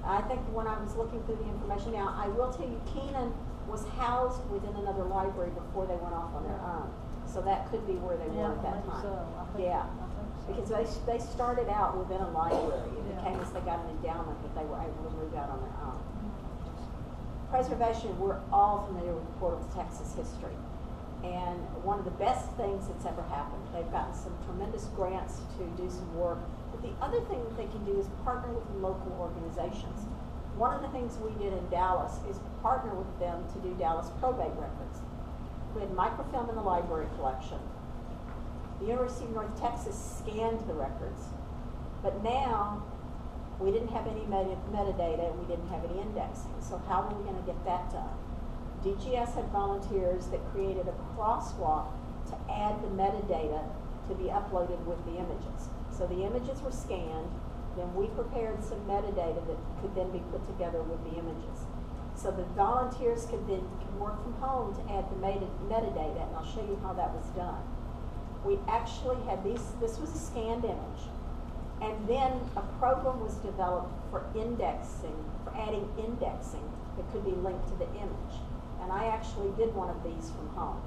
S2: I think when I was looking through the information, now I will tell you, Keenan was housed within another library before they went off on their own. So that could be where they were at that time.
S5: So. I think
S2: Because they started out within a library. It became as they got an endowment that they were able to move out on their own. Preservation, we're all familiar with the Portal to Texas history. And one of the best things that's ever happened. They've gotten some tremendous grants to do some work. But the other thing that they can do is partner with local organizations. One of the things we did in Dallas is partner with them to do Dallas probate records. We had microfilm in the library collection. The University of North Texas scanned the records. But now, we didn't have any metadata and we didn't have any indexing. So how were we going to get that done? DGS had volunteers that created a crosswalk to add the metadata to be uploaded with the images. So the images were scanned, then we prepared some metadata that could then be put together with the images. So the volunteers could work from home to add the metadata, and I'll show you how that was done. We actually had this was a scanned image, and then a program was developed for indexing, for adding indexing that could be linked to the image. And I actually did one of these from home.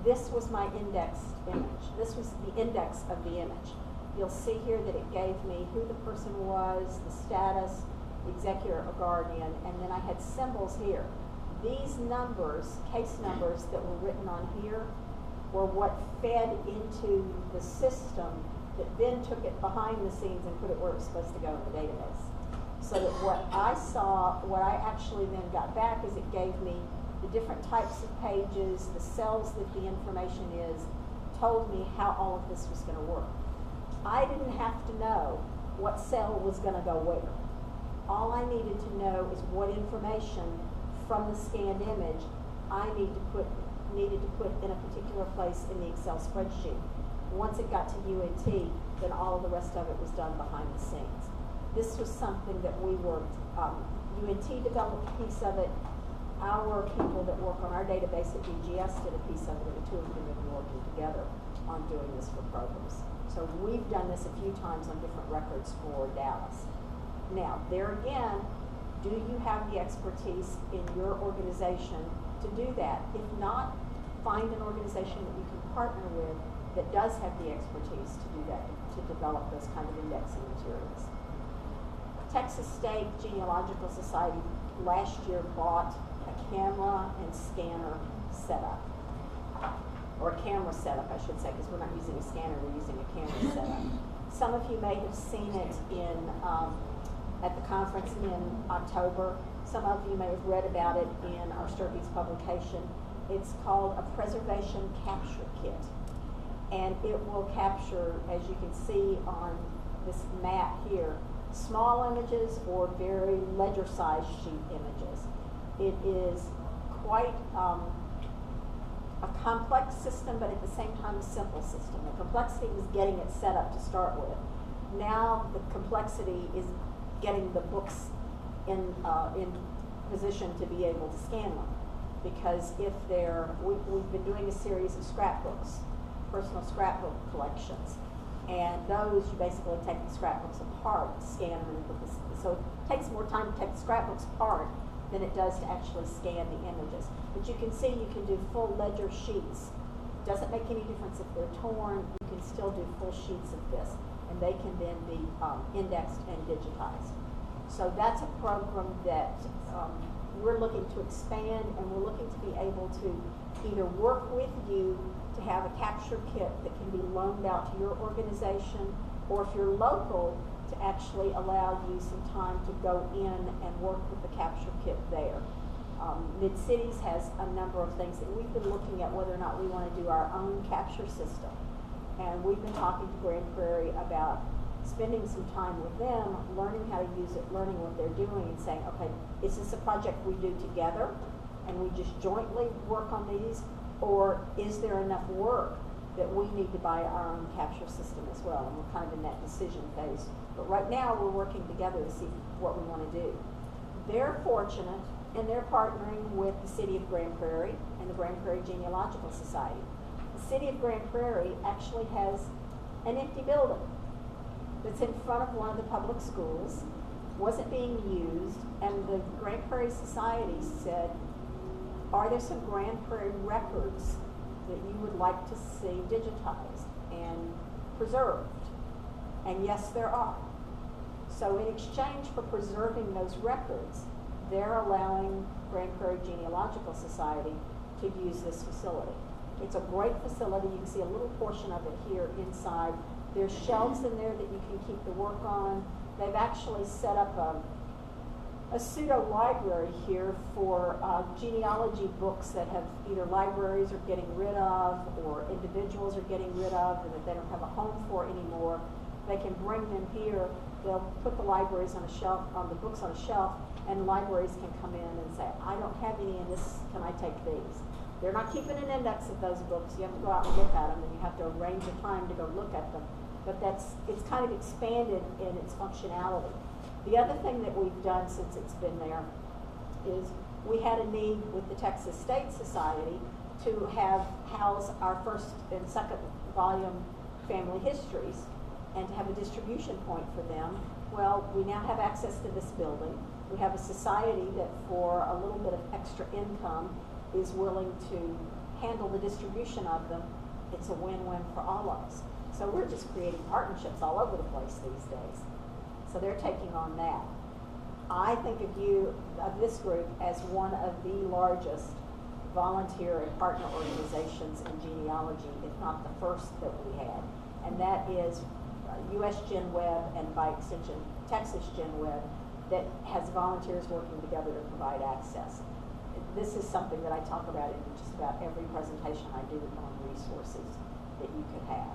S2: This was my indexed image. This was the index of the image. You'll see here that it gave me who the person was, the status, the executor or guardian, and then I had symbols here. These numbers, case numbers that were written on here, were what fed into the system that then took it behind the scenes and put it where it was supposed to go in the database. So that what I saw, what I actually then got back is it gave me the different types of pages, the cells that the information is, told me how all of this was going to work. I didn't have to know what cell was going to go where. All I needed to know is what information from the scanned image I needed to put in a particular place in the Excel spreadsheet. Once it got to UNT, then all of the rest of it was done behind the scenes. This was something that we worked, UNT developed a piece of it. Our people that work on our database at DGS did a piece of it, and the two of them have been working together on doing this for programs. So we've done this a few times on different records for Dallas. Now, there again, do you have the expertise in your organization to do that? If not, find an organization that you can partner with that does have the expertise to do that, to develop those kind of indexing materials. Texas State Genealogical Society last year bought a camera and scanner setup, or a camera setup, I should say, because we're not using a scanner, we're using a camera setup. Some of you may have seen it at the conference in October. Some of you may have read about it in our Sturkey's publication. It's called a preservation capture kit. And it will capture, as you can see on this map here, small images or very ledger-sized sheet images. It is quite a complex system, but at the same time a simple system. The complexity was getting it set up to start with. Now the complexity is getting the books in position to be able to scan them. Because if we've been doing a series of scrapbooks, personal scrapbook collections, and those you basically take the scrapbooks apart, scan them, and put this. So it takes more time to take the scrapbooks apart than it does to actually scan the images. But you can see you can do full ledger sheets. Doesn't make any difference if they're torn. You can still do full sheets of this, and they can then be indexed and digitized. So that's a program that we're looking to expand, and we're looking to be able to either work with you to have a capture kit that can be loaned out to your organization, or if you're local, to actually allow you some time to go in and work with the capture kit there. Mid-Cities has a number of things that we've been looking at whether or not we want to do our own capture system. And we've been talking to Grand Prairie about spending some time with them, learning how to use it, learning what they're doing, and saying, okay, is this a project we do together and we just jointly work on these, or is there enough work that we need to buy our own capture system as well? And we're kind of in that decision phase. But right now we're working together to see what we want to do. They're fortunate, and they're partnering with the City of Grand Prairie and the Grand Prairie Genealogical Society. The City of Grand Prairie actually has an empty building that's in front of one of the public schools, wasn't being used, and the Grand Prairie Society said, are there some Grand Prairie records that you would like to see digitized and preserved? And yes, there are. So in exchange for preserving those records, they're allowing Grand Prairie Genealogical Society to use this facility. It's a great facility. You can see a little portion of it here inside. There's shelves in there that you can keep the work on. They've actually set up a pseudo-library here for genealogy books that have either libraries are getting rid of or individuals are getting rid of or that they don't have a home for anymore. They can bring them here. They'll put the libraries on a shelf, on the books on a shelf, and libraries can come in and say, I don't have any in this, can I take these? They're not keeping an index of those books. You have to go out and look at them, and you have to arrange a time to go look at them. But it's kind of expanded in its functionality. The other thing that we've done since it's been there is we had a need with the Texas State Society to house our first and second volume family histories and to have a distribution point for them. Well, we now have access to this building. We have a society that for a little bit of extra income is willing to handle the distribution of them. It's a win-win for all of us. So we're just creating partnerships all over the place these days. So they're taking on that. I think of this group as one of the largest volunteer and partner organizations in genealogy, if not the first that we had. And that is GenWeb and by extension TXGenWeb that has volunteers working together to provide access. This is something that I talk about in just about every presentation I do on resources that you could have.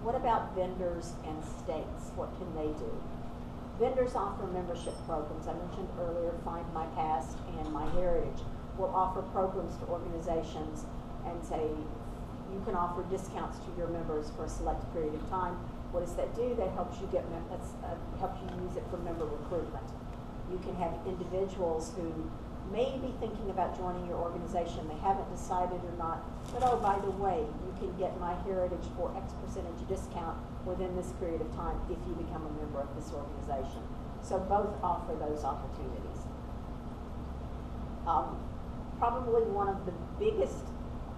S2: What about vendors and states? What can they do? Vendors offer membership programs. I mentioned earlier, Find My Past and My Heritage will offer programs to organizations and say, you can offer discounts to your members for a select period of time. What does that do? That helps you helps you use it for member recruitment. You can have individuals who may be thinking about joining your organization. They haven't decided or not, but oh, by the way, you can get My Heritage for X percentage discount within this period of time if you become a member of this organization. So both offer those opportunities. Probably one of the biggest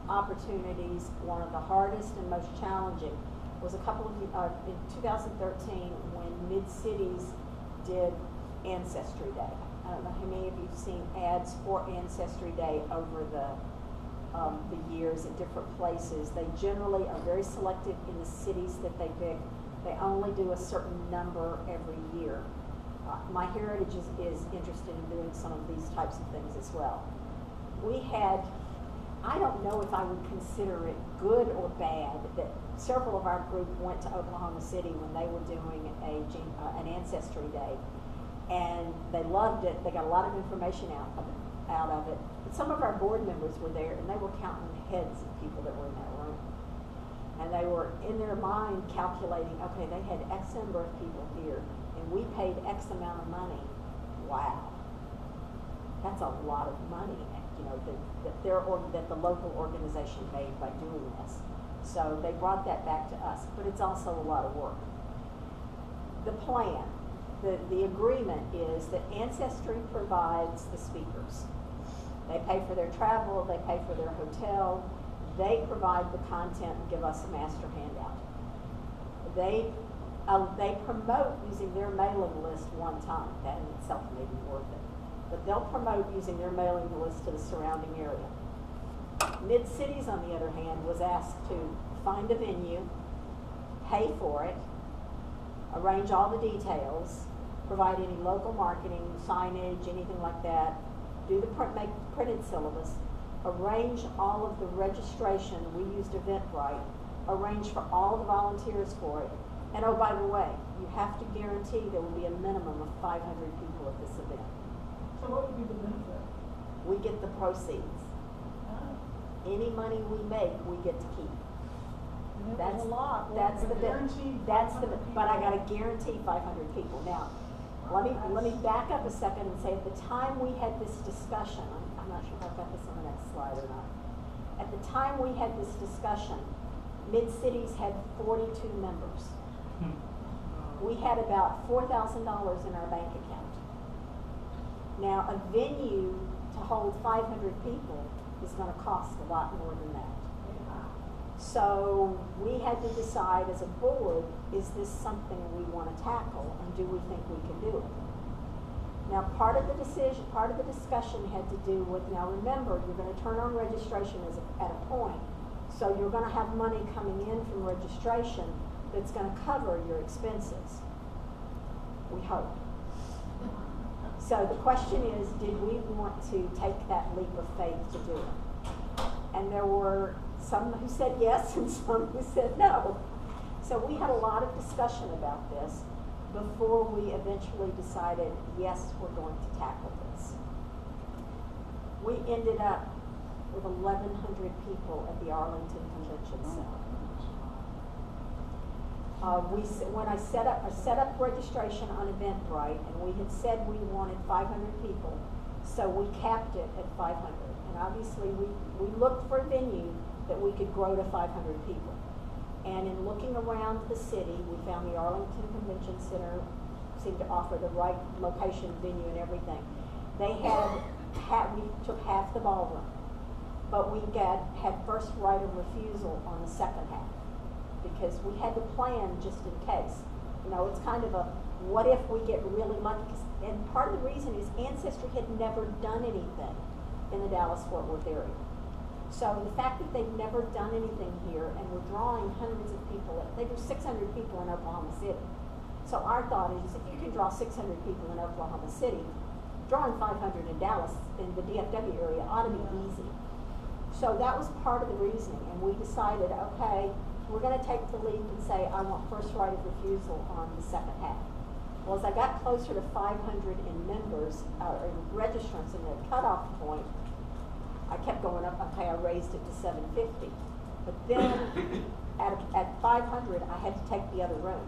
S2: opportunities, one of the hardest and most challenging, was in 2013 when Mid-Cities did Ancestry Day. I don't know how many of you have seen ads for Ancestry Day over the years at different places. They generally are very selective in the cities that they pick. They only do a certain number every year. My Heritage is interested in doing some of these types of things as well. We had, I don't know if I would consider it good or bad, that several of our group went to Oklahoma City when they were doing an Ancestry Day. And they loved it. They got a lot of information out of it. But some of our board members were there, and they were counting the heads of people that were in that room. And they were, in their mind, calculating, okay, they had X number of people here, and we paid X amount of money. Wow. That's a lot of money, you know, that the local organization made by doing this. So they brought that back to us, but it's also a lot of work. The plan. The agreement is that Ancestry provides the speakers. They pay for their travel, they pay for their hotel, they provide the content and give us a master handout. They promote using their mailing list one time. That in itself may be worth it. But they'll promote using their mailing list to the surrounding area. Mid-Cities, on the other hand, was asked to find a venue, pay for it, arrange all the details, provide any local marketing, signage, anything like that, make printed syllabus, arrange all of the registration. We used Eventbrite, arrange for all the volunteers for it. And oh, by the way, you have to guarantee there will be a minimum of 500 people at this event.
S5: So what would be the benefit?
S2: We get the proceeds. Any money we make, we get to keep. That's
S5: a lot.
S2: That's the bit. That's the bit. But I got to guarantee 500 people. Now, let me back up a second and say at the time we had this discussion, I'm not sure if I've got this on the next slide or not. At the time we had this discussion, Mid-Cities had 42 members. We had about $4,000 in our bank account. Now, a venue to hold 500 people is going to cost a lot more than that. So we had to decide as a board, is this something we want to tackle, and do we think we can do it? Now, part of the discussion had to do with, now remember, you're going to turn on registration at a point, so you're going to have money coming in from registration that's going to cover your expenses. We hope. So the question is, did we want to take that leap of faith to do it? And there were some who said yes and some who said no. So we had a lot of discussion about this before we eventually decided, yes, we're going to tackle this. We ended up with 1,100 people at the Arlington Convention Center. When I set up registration on Eventbrite, and we had said we wanted 500 people, So we capped it at 500. And obviously we looked for a venue that we could grow to 500 people. And in looking around the city, we found the Arlington Convention Center seemed to offer the right location, venue, and everything. They we took half the ballroom, but we had first right of refusal on the second half because we had to plan just in case. You know, it's kind of a what if we get really lucky? And part of the reason is Ancestry had never done anything in the Dallas-Fort Worth area. So the fact that they've never done anything here and we're drawing hundreds of people, they do 600 people in Oklahoma City. So our thought is if you can draw 600 people in Oklahoma City, drawing 500 in Dallas, in the DFW area, ought to be easy. So that was part of the reasoning, and we decided, okay, we're going to take the leap and say, I want first right of refusal on the second half. Well, as I got closer to 500 in members, in registrants in the cutoff point, I kept going up, okay, I raised it to 750. But then at 500, I had to take the other room.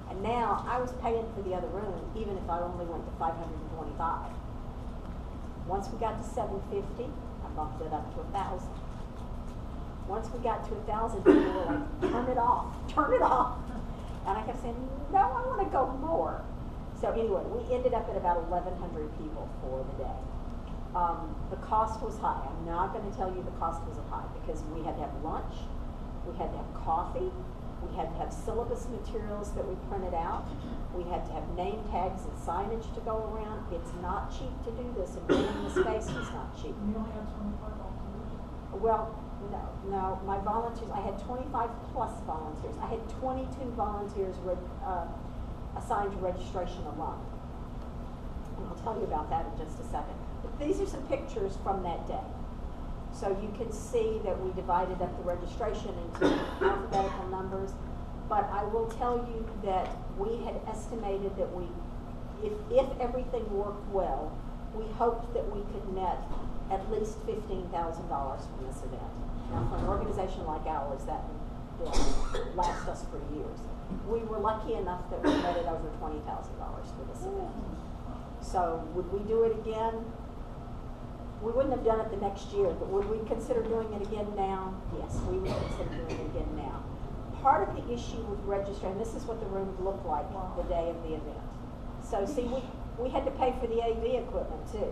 S2: And now I was paying for the other room, even if I only went to 525. Once we got to 750, I bumped it up to 1,000. Once we got to 1,000, people were like, turn it off, turn it off. And I kept saying, no, I want to go more. So anyway, we ended up at about 1,100 people for the day. The cost was high. I'm not going to tell you the cost was high because we had to have lunch, we had to have coffee, we had to have syllabus materials that we printed out, we had to have name tags and signage to go around. It's not cheap to do this, and renting the space was not cheap.
S5: You only have 25 volunteers?
S2: Well, no, my volunteers, I had 25 plus volunteers. I had 22 volunteers assigned to registration alone. And I'll tell you about that in just a second. But these are some pictures from that day. So you can see that we divided up the registration into alphabetical numbers. But I will tell you that we had estimated that if everything worked well, we hoped that we could net at least $15,000 from this event. Now, for an organization like ours, that will last us for years. We were lucky enough that we netted over $20,000 for this event. So would we do it again? We wouldn't have done it the next year, but would we consider doing it again now? Yes, we would consider doing it again now. Part of the issue with registering, this is what the room looked like the day of the event. So see, we had to pay for the AV equipment too.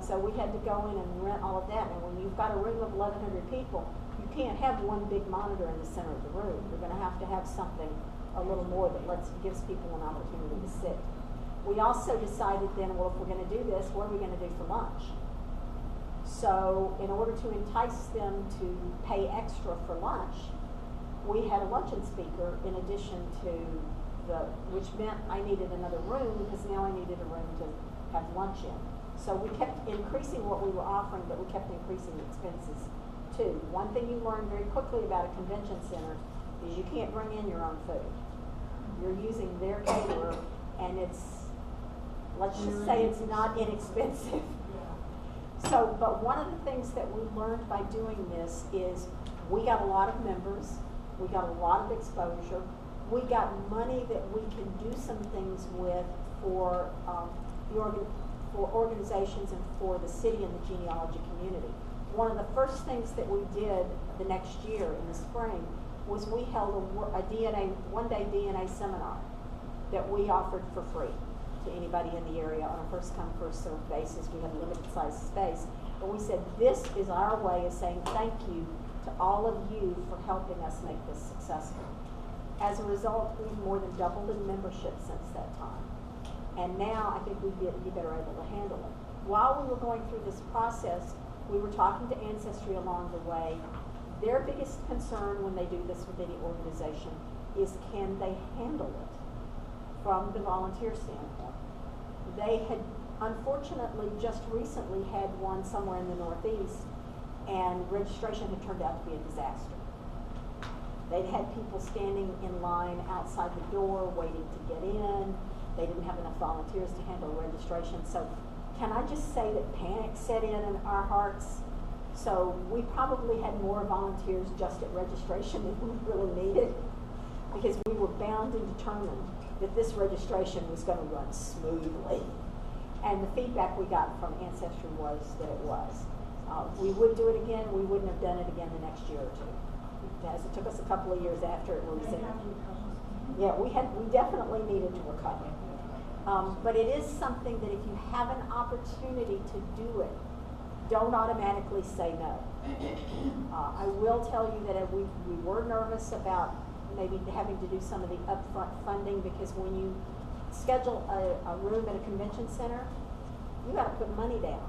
S2: So we had to go in and rent all of that. And when you've got a room of 1,100 people, you can't have one big monitor in the center of the room. You're going to have something a little more that gives people an opportunity to sit. We also decided then, well, if we're going to do this, what are we going to do for lunch? So in order to entice them to pay extra for lunch, we had a luncheon speaker in addition to which meant I needed another room because now I needed a room to have lunch in. So we kept increasing what we were offering, but we kept increasing the expenses too. One thing you learn very quickly about a convention center is you can't bring in your own food. You're using their caterer, and let's just say it's not inexpensive. So, but one of the things that we learned by doing this is we got a lot of members, we got a lot of exposure, we got money that we can do some things with for organizations and for the city and the genealogy community. One of the first things that we did the next year in the spring was we held a one-day DNA seminar that we offered for free to anybody in the area on a first-come, first-served basis. We had a limited size space. But we said, this is our way of saying thank you to all of you for helping us make this successful. As a result, we've more than doubled in membership since that time. And now I think we'd be better able to handle it. While we were going through this process, we were talking to Ancestry along the way. Their biggest concern when they do this with any organization is can they handle it from the volunteer standpoint. They had unfortunately just recently had one somewhere in the Northeast, and registration had turned out to be a disaster. They'd had people standing in line outside the door waiting to get in. They didn't have enough volunteers to handle registration. So can I just say that panic set in our hearts? So we probably had more volunteers just at registration than we really needed, because we were bound and determined that this registration was going to run smoothly. And the feedback we got from Ancestry was that it was. We would do it again, we wouldn't have done it again the next year or two. It took us a couple of years after it was in. Yeah, we definitely needed to recover. But it is something that if you have an opportunity to do it, don't automatically say no. I will tell you that we were nervous about maybe having to do some of the upfront funding, because when you schedule a room at a convention center, you got to put money down.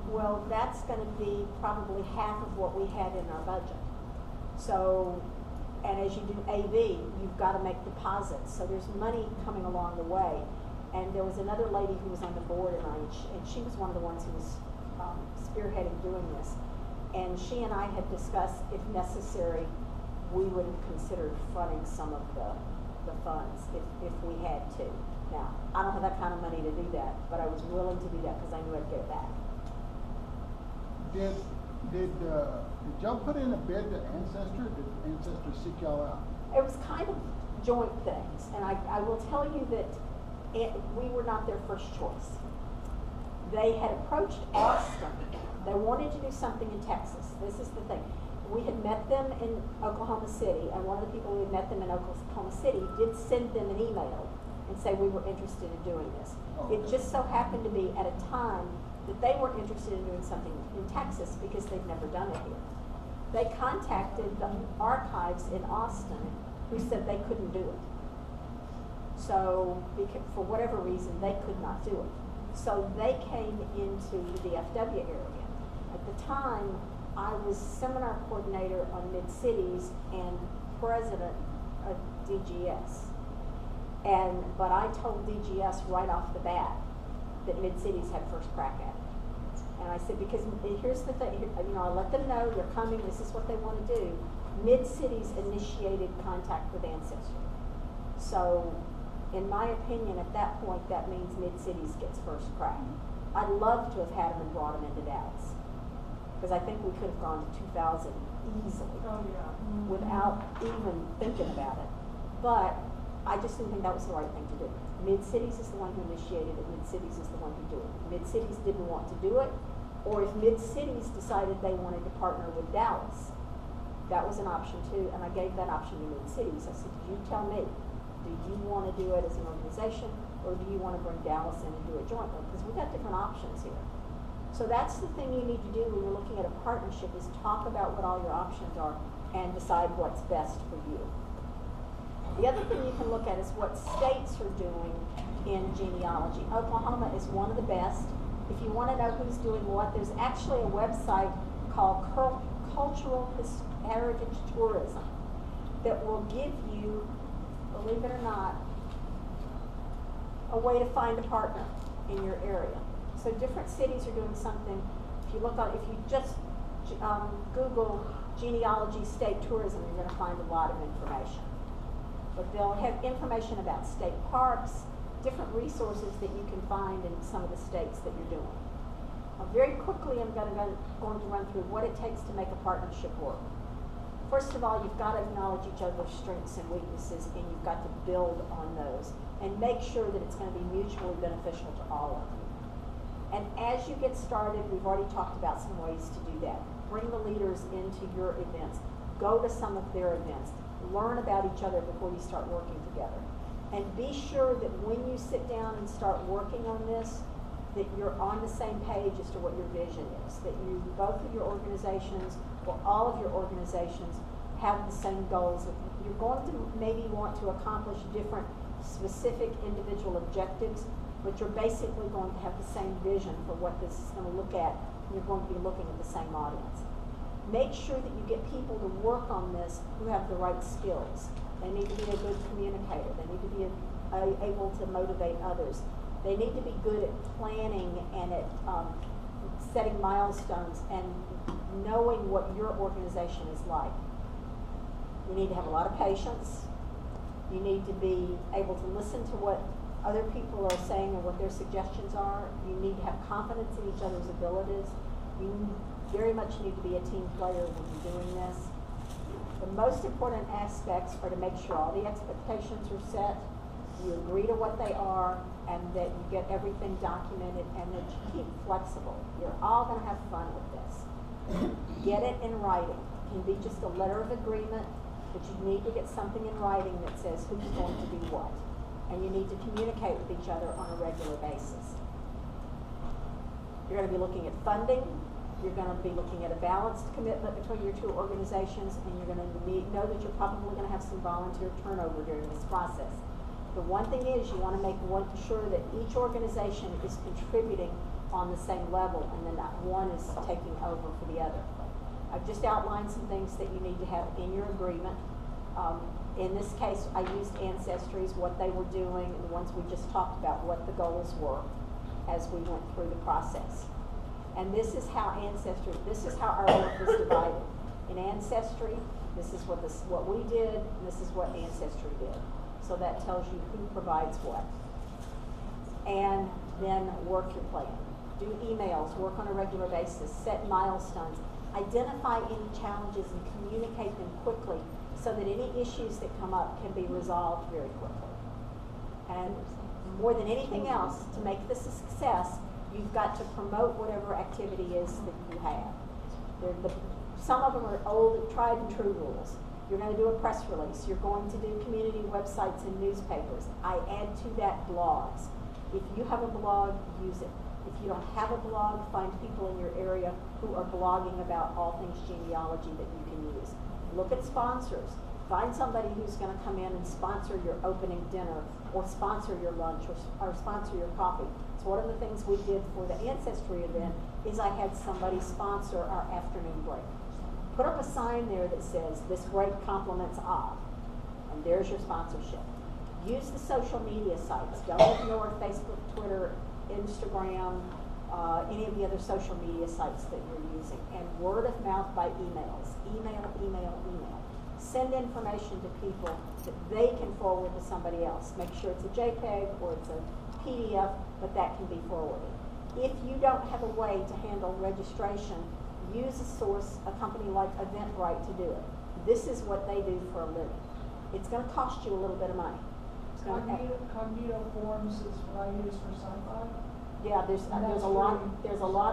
S2: Well, that's going to be probably half of what we had in our budget. So, and as you do AV, you've got to make deposits. So there's money coming along the way. And there was another lady who was on the board, and she was one of the ones who was spearheading doing this. And she and I had discussed, if necessary, we would have considered fronting some of the funds if we had to. Now, I don't have that kind of money to do that, but I was willing to do that because I knew I'd get it back.
S1: Did y'all put in a bid to Ancestry? Did Ancestry seek y'all out?
S2: It was kind of joint things, and I will tell you that we were not their first choice. They had approached Austin. They wanted to do something in Texas. This is the thing. We had met them in Oklahoma City, and one of the people who had met them in Oklahoma City did send them an email and say we were interested in doing this.
S1: Okay.
S2: It just so happened to be at a time that they were interested in doing something in Texas because they've never done it here. They contacted the archives in Austin, who said they couldn't do it. So, for whatever reason, they could not do it. So they came into the DFW area. At the time, I was seminar coordinator on Mid-Cities and president of DGS. But I told DGS right off the bat that Mid-Cities had first crack at it. And I said, because here's the thing, I let them know they're coming, this is what they want to do. Mid-Cities initiated contact with Ancestry. So, in my opinion, at that point, that means Mid-Cities gets first crack. I'd love to have had them and brought them into Dallas, because I think we could have gone to 2,000 easily without even thinking about it. But I just didn't think that was the right thing to do. Mid-Cities is the one who initiated it. Mid-Cities is the one who did it. Mid-Cities didn't want to do it, or if Mid-Cities decided they wanted to partner with Dallas, that was an option too, and I gave that option to Mid-Cities. I said, you tell me, do you want to do it as an organization, or do you want to bring Dallas in and do it jointly? Because we've got different options here. So that's the thing you need to do when you're looking at a partnership, is talk about what all your options are and decide what's best for you. The other thing you can look at is what states are doing in genealogy. Oklahoma is one of the best. If you want to know who's doing what, there's actually a website called Cultural Heritage Tourism that will give you, believe it or not, a way to find a partner in your area. So different cities are doing something. If you just Google genealogy state tourism, you're going to find a lot of information. But they'll have information about state parks, different resources that you can find in some of the states that you're doing. Very quickly, I'm going to run through what it takes to make a partnership work. First of all, you've got to acknowledge each other's strengths and weaknesses, and you've got to build on those and make sure that it's going to be mutually beneficial to all of you. And as you get started, we've already talked about some ways to do that. Bring the leaders into your events. Go to some of their events. Learn about each other before you start working together. And be sure that when you sit down and start working on this, that you're on the same page as to what your vision is. That both of your organizations, or all of your organizations, have the same goals. You're going to maybe want to accomplish different specific individual objectives, but you're basically going to have the same vision for what this is going to look at, and you're going to be looking at the same audience. Make sure that you get people to work on this who have the right skills. They need to be a good communicator. They need to be able to motivate others. They need to be good at planning and at setting milestones and knowing what your organization is like. You need to have a lot of patience. You need to be able to listen to what other people are saying and what their suggestions are. You need to have confidence in each other's abilities. You very much need to be a team player when you're doing this. The most important aspects are to make sure all the expectations are set, you agree to what they are, and that you get everything documented, and that you keep flexible. You're all gonna have fun with this. Get it in writing. It can be just a letter of agreement, but you need to get something in writing that says who's going to do what. And you need to communicate with each other on a regular basis. You're gonna be looking at funding. You're gonna be looking at a balanced commitment between your two organizations, and you're gonna know that you're probably gonna have some volunteer turnover during this process. The one thing is you want to make sure that each organization is contributing on the same level and then not one is taking over for the other. I've just outlined some things that you need to have in your agreement. In this case, I used Ancestry's, what they were doing, and the ones we just talked about, what the goals were as we went through the process. And this is how our work is divided. In Ancestry, this is what we did, and this is what Ancestry did. So that tells you who provides what. And then work your plan. Do emails, work on a regular basis, set milestones, identify any challenges and communicate them quickly so that any issues that come up can be resolved very quickly. And more than anything else, to make this a success, you've got to promote whatever activity is that you have. Some of them are old, tried and true rules. You're going to do a press release. You're going to do community websites and newspapers. I add to that blogs. If you have a blog, use it. If you don't have a blog, find people in your area who are blogging about all things genealogy that you can use. Look at sponsors. Find somebody who's going to come in and sponsor your opening dinner or sponsor your lunch or sponsor your coffee. So one of the things we did for the Ancestry event is I had somebody sponsor our afternoon break. Put up a sign there that says, "This break compliments OB," and there's your sponsorship. Use the social media sites. Don't ignore Facebook, Twitter, Instagram, any of the other social media sites that you're using. And word of mouth by emails. Email. Send information to people that they can forward to somebody else. Make sure it's a JPEG or it's a PDF, but that can be forwarded. If you don't have a way to handle registration, use a company like Eventbrite to do it. This is what they do for a living. It's going to cost you a little bit of money.
S5: Cognito Forms is what I use for sci-fi.
S2: Yeah, there's a lot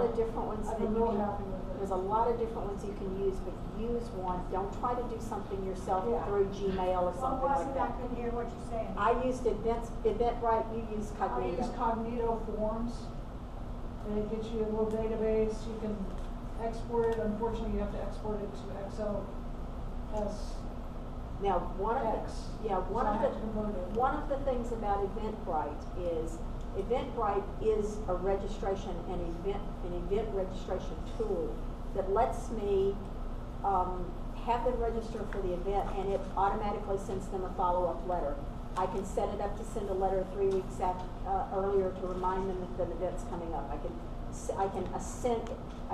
S2: of different ones that you can.
S5: Happy with it.
S2: There's a lot of different ones you can use, but use one. Don't try to do something yourself through Gmail or something like that.
S4: I couldn't hear what you're saying.
S2: I used Eventbrite. You use Cognito.
S5: I use Cognito Forms, and it gets you a little database. You can export it. Unfortunately, you have to export it to XLS.
S2: Now, one of the things about Eventbrite is a registration and event registration tool that lets me have them register for the event, and it automatically sends them a follow-up letter. I can set it up to send a letter 3 weeks earlier to remind them that the event's coming up. I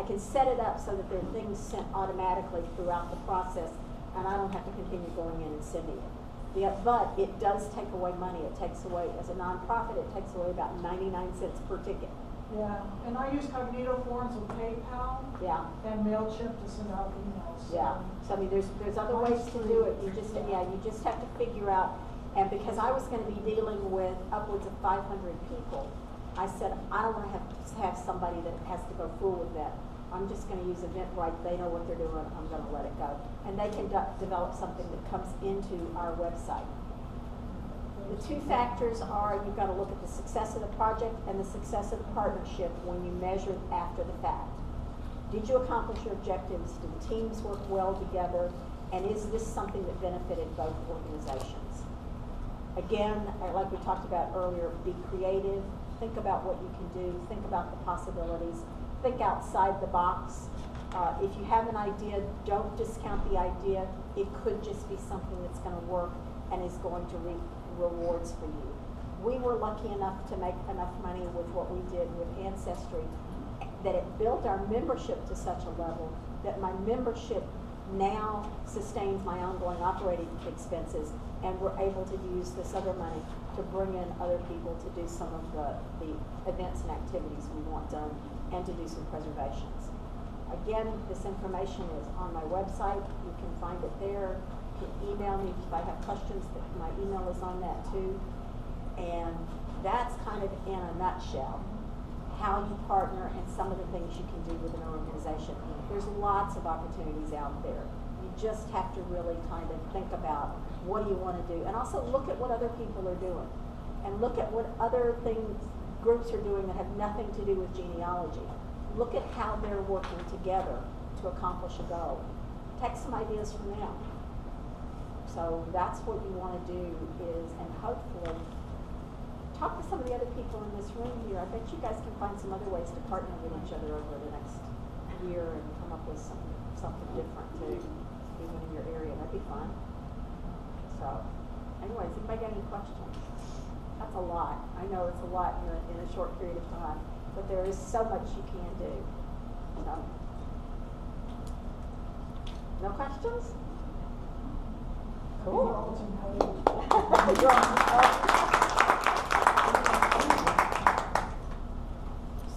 S2: can set it up so that there are things sent automatically throughout the process, and I don't have to continue going in and sending it. But it does take away money. It takes away, as a nonprofit, it takes away about 99 cents per ticket.
S5: Yeah, and I use Cognito Forms with PayPal.
S2: Yeah.
S5: And MailChimp to send out emails.
S2: Yeah. So I mean, there's other ways to do it. You just have to figure out. And because I was going to be dealing with upwards of 500 people, I said I don't want to have somebody that has to go full with that. I'm just going to use Eventbrite. They know what they're doing. I'm going to let it go. And they can develop something that comes into our website. The two factors are you've got to look at the success of the project and the success of the partnership when you measure after the fact. Did you accomplish your objectives? Did the teams work well together? And is this something that benefited both organizations? Again, like we talked about earlier, be creative. Think about what you can do. Think about the possibilities. Think outside the box. If you have an idea, don't discount the idea. It could just be something that's going to work and is going to reap rewards for you. We were lucky enough to make enough money with what we did with Ancestry that it built our membership to such a level that my membership now sustains my ongoing operating expenses, and we're able to use this other money to bring in other people to do some of the events and activities we want done and to do some preservations. Again, this information is on my website. You can find it there. You can email me if I have questions. My email is on that too. And that's kind of in a nutshell how you partner and some of the things you can do with an organization. There's lots of opportunities out there. You just have to really kind of think about what do you want to do, and also look at what other people are doing, and look at what other things groups are doing that have nothing to do with genealogy. Look at how they're working together to accomplish a goal. Take some ideas from them. So that's what you want to do is, and hopefully talk to some of the other people in this room here. I bet you guys can find some other ways to partner with each other over the next year and come up with something different too, even in your area. That'd be fun. So, anyways, anybody got any questions? That's a lot. I know it's a lot in a short period of time, but there is so much you can do. So, no questions? Cool.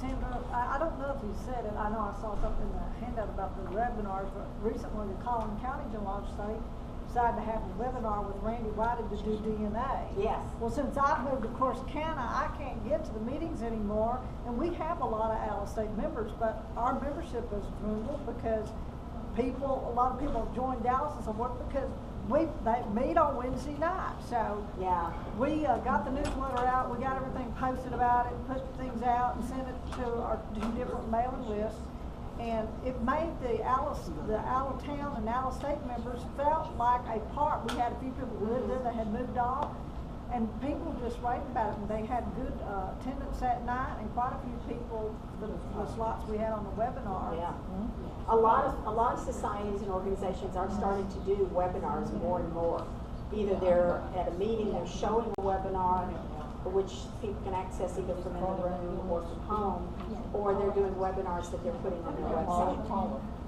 S6: Sandra, I don't know if you said it, I know I saw something in the handout about the webinars, but recently the County Genealogical Society decided to have a webinar with Randy Whiting to do DNA.
S2: Yes.
S6: Well, since I've moved to Corsicana, I can't get to the meetings anymore, and we have a lot of out-of-state members, but our membership has dwindled because a lot of people joined Dallas and so forth because they meet on Wednesday night. So
S2: yeah,
S6: we got the newsletter out, we got everything posted about it, put things out and sent it to our 2 different mailing lists. And it made the out-of-town and out-of-state members felt like a part. We had a few people who lived there that had moved off, and people just raved about it. And they had good attendance that night, and quite a few people, the slots we had on the webinar.
S2: yeah. A lot of societies and organizations are starting to do webinars more and more. Either they're at a meeting, they're showing a webinar, which people can access either from in the room or from home, or they're doing webinars that they're putting on their website.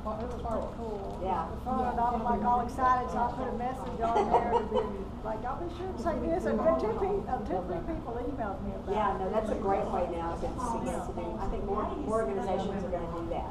S6: It was pretty cool.
S2: Yeah.
S6: Fun. I was like all excited, so I put a message on there to be like, I'll be sure to say this. And then two, 3 people emailed me about it.
S2: Yeah, no, that's a great way now to begin to do. I think more organizations are going to do that.